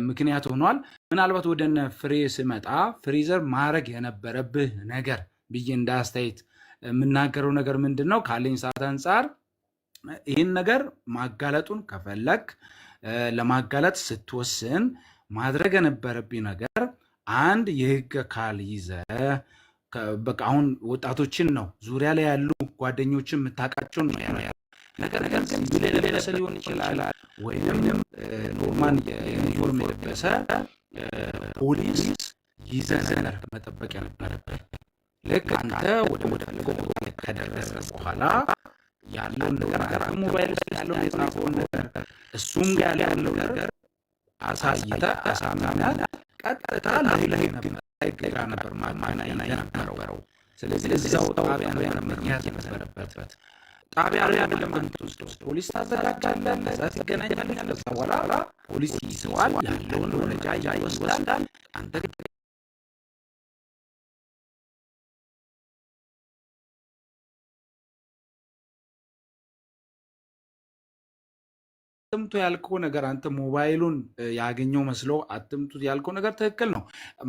ምክንያት ሆኗል። ምናልባት ወደነ ፍሬ ስመጣ ፍሬዘር ማድረግ የነበረብህ ነገር ብዬ እንደ አስተያየት የምናገረው ነገር ምንድን ነው? ካለኝ ሰዓት አንጻር ይህን ነገር ማጋለጡን ከፈለግ ለማጋለጥ ስትወስን ማድረግ የነበረብኝ ነገር አንድ የህግ አካል ይዘ በቃ አሁን ወጣቶችን ነው ዙሪያ ላይ ያሉ ጓደኞችን የምታውቃቸውን ነው ነገር የለበሰ ሊሆን ይችላል፣ ወይም ኖርማን ዩኒፎርም የለበሰ ፖሊስ ይዘህ መጠበቅ የነበረበት። ልክ አንተ ወደ ፈልገው ከደረሰ በኋላ ያለውን ነገር ሞባይል ውስጥ ያለውን የጻፈውን ነገር እሱም ጋር ያለው ነገር አሳይተህ አሳምነህ ቀጥታ ለህግ ነበር ማገናኘት የነበረው። ስለዚህ እዛው ጣቢያ ነበር መያዝ የነበረበት። ጣቢያ ላይ አይደለም የምትወስደው። ፖሊስ ታዘጋጃለህ፣ ከዛ ትገናኛለህ። ከዛ በኋላ ፖሊስ ይዘዋል፣ ያለውን መረጃ ይወስዳል። አንተ አትምቱ ያልከው ነገር አንተ ሞባይሉን ያገኘው መስሎ አትምቱ ያልከው ነገር ትክክል ነው።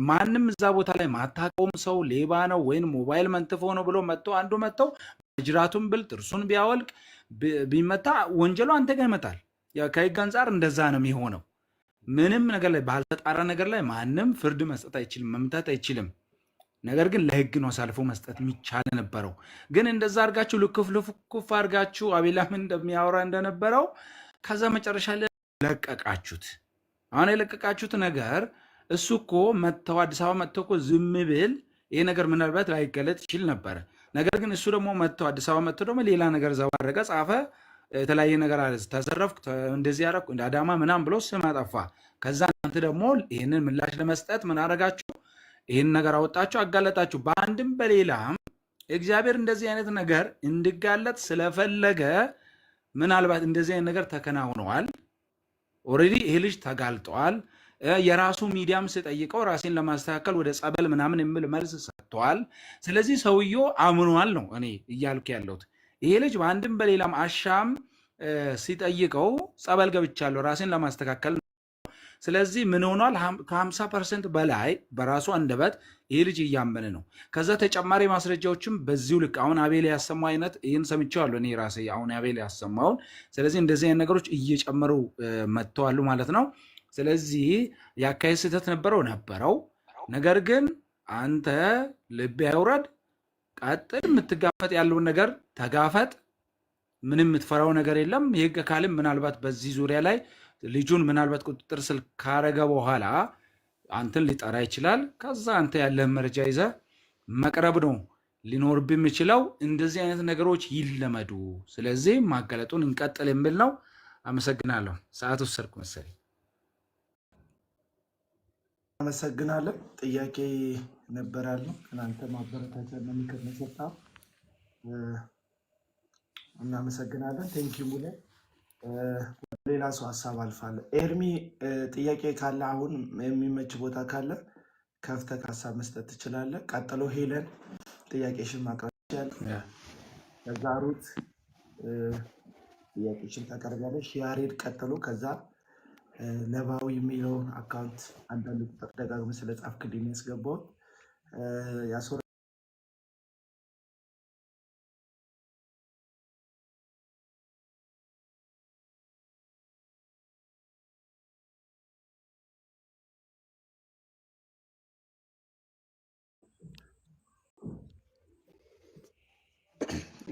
ማንም እዛ ቦታ ላይ ማታውቀውም ሰው ሌባ ነው ወይም ሞባይል መንትፎ ነው ብሎ አንዱ መጥተው ጅራቱን ብል ጥርሱን ቢያወልቅ ቢመታ ወንጀሉ አንተ ጋር ይመጣል። ከህግ አንጻር እንደዛ ነው የሚሆነው። ምንም ነገር ላይ ባልተጣራ ነገር ላይ ማንም ፍርድ መስጠት አይችልም፣ መምታት አይችልም። ነገር ግን ለህግ ነው አሳልፎ መስጠት የሚቻል ነበረው። ግን እንደዛ አድርጋችሁ ልኩፍ አድርጋችሁ አቤላም እንደሚያወራ እንደነበረው ከዛ መጨረሻ ላይ ለቀቃችሁት። አሁን የለቀቃችሁት ነገር እሱ እኮ መጥተው አዲስ አበባ መጥተው እኮ ዝም ብል ይሄ ነገር ምናልባት ላይገለጥ ይችል ነበረ። ነገር ግን እሱ ደግሞ መጥተው አዲስ አበባ መጥተው ደግሞ ሌላ ነገር ዘባረቀ፣ ጻፈ፣ የተለያየ ነገር አለ፣ ተዘረፍኩ፣ እንደዚህ ያደረኩ እንደ አዳማ ምናምን ብሎ ስም አጠፋ። ከዛ እናንተ ደግሞ ይህንን ምላሽ ለመስጠት ምን አደረጋችሁ? ይህን ነገር አወጣችሁ፣ አጋለጣችሁ። በአንድም በሌላም እግዚአብሔር እንደዚህ አይነት ነገር እንዲጋለጥ ስለፈለገ ምናልባት እንደዚህ አይነት ነገር ተከናውነዋል። ኦልሬዲ ይሄ ልጅ ተጋልጠዋል። የራሱ ሚዲያም ስጠይቀው ራሴን ለማስተካከል ወደ ጸበል ምናምን የሚል መልስ ሰጥተዋል። ስለዚህ ሰውየው አምኗል ነው እኔ እያልኩ ያለሁት። ይሄ ልጅ በአንድም በሌላም አሻም ሲጠይቀው ጸበል ገብቻለሁ ራሴን ለማስተካከል። ስለዚህ ምን ሆኗል? ከ50% በላይ በራሱ አንደበት ይህ ልጅ እያመነ ነው። ከዛ ተጨማሪ ማስረጃዎችም በዚሁ ልክ አሁን አቤል ያሰማው አይነት ይህን ሰምቼዋለሁ እኔ ራሴ አሁን አቤል ያሰማውን። ስለዚህ እንደዚህ አይነት ነገሮች እየጨመሩ መጥተዋሉ ማለት ነው። ስለዚህ የአካሄድ ስህተት ነበረው። ነገር ግን አንተ ልብ አይውረድ፣ ቀጥል። የምትጋፈጥ ያለውን ነገር ተጋፈጥ። ምንም የምትፈራው ነገር የለም። የህግ አካልም ምናልባት በዚህ ዙሪያ ላይ ልጁን ምናልባት ቁጥጥር ስር ካረገ በኋላ አንተን ሊጠራ ይችላል። ከዛ አንተ ያለህን መረጃ ይዘህ መቅረብ ነው ሊኖርብህ የሚችለው። እንደዚህ አይነት ነገሮች ይለመዱ። ስለዚህ ማጋለጡን እንቀጥል የሚል ነው። አመሰግናለሁ። ሰዓት ወሰድኩ መሰለኝ። አመሰግናለሁ። ጥያቄ ነበራለሁ እናንተ ማበረታቻ ምክር መሰጣ እናመሰግናለን። ቴንኪ ሙሌ። ሌላ ሰው ሀሳብ አልፋለሁ። ኤርሚ ጥያቄ ካለ አሁን የሚመች ቦታ ካለ ከፍተህ ሀሳብ መስጠት ትችላለህ። ቀጥሎ ሄለን ጥያቄሽን ማቅረብ ይችላል። ከዛ ሩት ጥያቄሽን ታቀርቢያለሽ። ያሬድ ቀጥሎ፣ ከዛ ነባዊ የሚለውን አካውንት አንዳንድ ቁጥር ደጋግመህ ስለጻፍክልኝ ያስገባሁት ያስወራ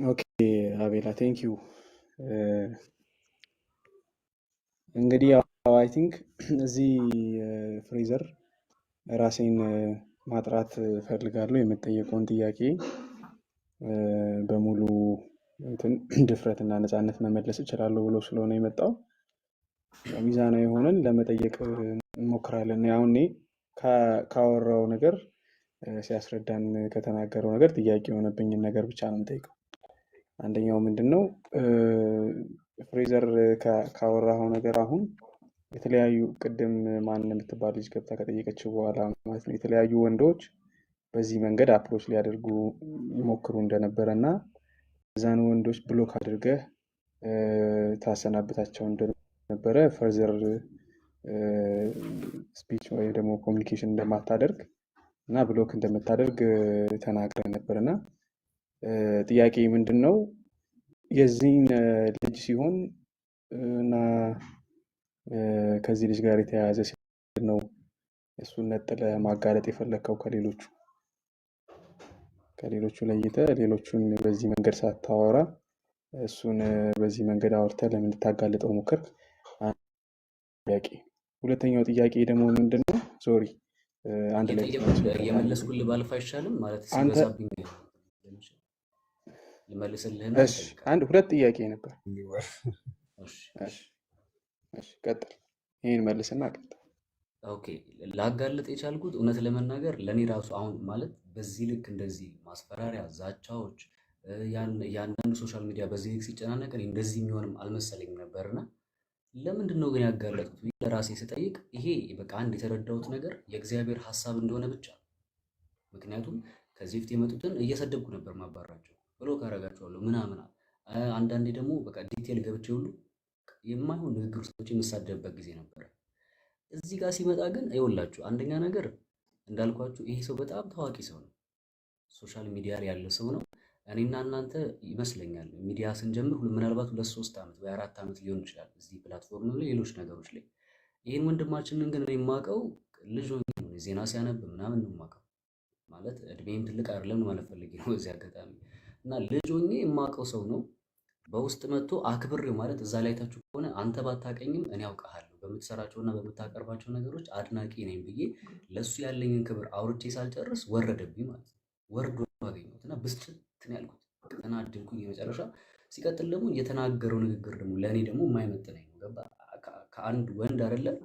ኦኬ አቤላ ቴንክ ዩ። እንግዲህ አይ ቲንክ እዚህ ፍሬዘር ራሴን ማጥራት ፈልጋለሁ። የምጠየቀውን ጥያቄ በሙሉ ድፍረትና ነፃነት መመለስ እችላለሁ ብሎ ስለሆነ የመጣው ሚዛናዊ የሆነን ለመጠየቅ እንሞክራለን። አሁን እኔ ካወራው ነገር ሲያስረዳን ከተናገረው ነገር ጥያቄ የሆነብኝን ነገር ብቻ ነው የምጠይቀው። አንደኛው ምንድን ነው ፍሬዘር ካወራው ነገር አሁን የተለያዩ ቅድም ማን የምትባል ልጅ ገብታ ከጠየቀችው በኋላ ማለት ነው የተለያዩ ወንዶች በዚህ መንገድ አፕሮች ሊያደርጉ ይሞክሩ እንደነበረ እና እዛን ወንዶች ብሎክ አድርገህ ታሰናብታቸው እንደነበረ ፈርዘር ስፒች ወይ ደግሞ ኮሚኒኬሽን እንደማታደርግ እና ብሎክ እንደምታደርግ ተናግረን ነበር። እና ጥያቄ ምንድን ነው የዚህን ልጅ ሲሆን እና ከዚህ ልጅ ጋር የተያያዘ ነው እሱን ነጥለህ ማጋለጥ የፈለግከው ከሌሎቹ ለይተህ ሌሎቹን በዚህ መንገድ ሳታወራ እሱን በዚህ መንገድ አውርተህ ለምን ልታጋልጠው ሞከርክ? ጥያቄ። ሁለተኛው ጥያቄ ደግሞ ምንድን ነው ሶሪ አንድ ላይ የመለስኩልህ ባልፍ አይሻልም ማለት ሲበዛብኝ ልመልስልህና አንድ ሁለት ጥያቄ ነበር። ቀጥል፣ ይህን መልስና ቀጥል። ኦኬ ላጋለጥ የቻልኩት እውነት ለመናገር ለእኔ ራሱ አሁን ማለት በዚህ ልክ እንደዚህ ማስፈራሪያ፣ ዛቻዎች ያንዳንዱ ሶሻል ሚዲያ በዚህ ልክ ሲጨናነቅ እኔ እንደዚህ የሚሆንም አልመሰለኝም ነበርና ለምንድን ነው ግን ያጋለጡት ብዬ ለራሴ ስጠይቅ ይሄ በቃ አንድ የተረዳሁት ነገር የእግዚአብሔር ሐሳብ እንደሆነ ብቻ ነው። ምክንያቱም ከዚህ በፊት የመጡትን እየሰደብኩ ነበር ማባራቸው ብሎ ካረጋቸዋለሁ ምናምን አንዳንዴ ደግሞ በቃ ዲቴል ገብቼ ሁሉ የማይሆን ንግግር ውስጥ የምሳደብበት ጊዜ ነበረ። እዚህ ጋር ሲመጣ ግን ይኸውላችሁ አንደኛ ነገር እንዳልኳችሁ ይሄ ሰው በጣም ታዋቂ ሰው ነው። ሶሻል ሚዲያ ላይ ያለ ሰው ነው። እኔና እናንተ ይመስለኛል ሚዲያ ስንጀምር ምናልባት 2-3 ዓመት ወይ 4 ዓመት ሊሆን ይችላል እዚህ ፕላትፎርም ላይ ሌሎች ነገሮች ላይ። ይህን ወንድማችንን ግን እኔ የማውቀው ልጅ ሆኜ ነው፣ ዜና ሲያነብ ምናምን ነው የማውቀው። ማለት እድሜም ትልቅ አይደለም ማለት ፈልጌ ነው በዚህ አጋጣሚ እና ልጅ ሆኜ የማውቀው ሰው ነው። በውስጥ መጥቶ አክብሬው ማለት እዛ ላይ ታችሁ ከሆነ አንተ ባታቀኝም እኔ አውቃለሁ በምትሰራቸውና በምታቀርባቸው ነገሮች አድናቂ ነኝ ብዬ ለሱ ያለኝን ክብር አውርቼ ሳልጨርስ ወረደብኝ ማለት ነው። ወርዶ አገኘሁት እና ብስጭት ነው ያልኩት፣ ተናደድኩኝ የመጨረሻ። ሲቀጥል ደግሞ የተናገረው ንግግር ደግሞ ለእኔ ደግሞ የማይመጥነኝ ነው። ገባ ከአንድ ወንድ አይደለም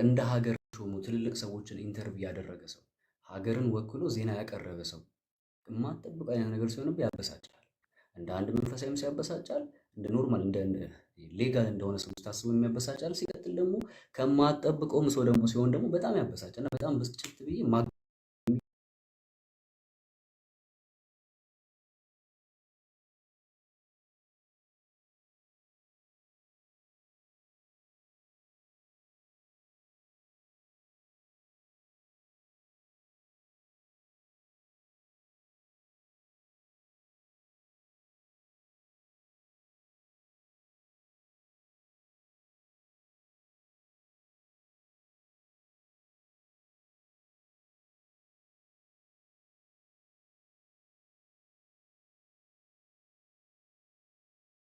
እንደ ሀገር ሾሙ ትልልቅ ሰዎችን ኢንተርቪው ያደረገ ሰው፣ ሀገርን ወክሎ ዜና ያቀረበ ሰው የማትጠብቅ አይነት ነገር ሲሆንብህ ያበሳጫል። እንደ አንድ መንፈሳዊም ሲያበሳጫል፣ እንደ ኖርማል እንደ ሌጋል እንደሆነ ሰው ስታስቡ የሚያበሳጫል። ሲቀጥል ደግሞ ከማትጠብቀውም ሰው ደግሞ ሲሆን ደግሞ በጣም ያበሳጫል እና በጣም ብስጭት ብዬ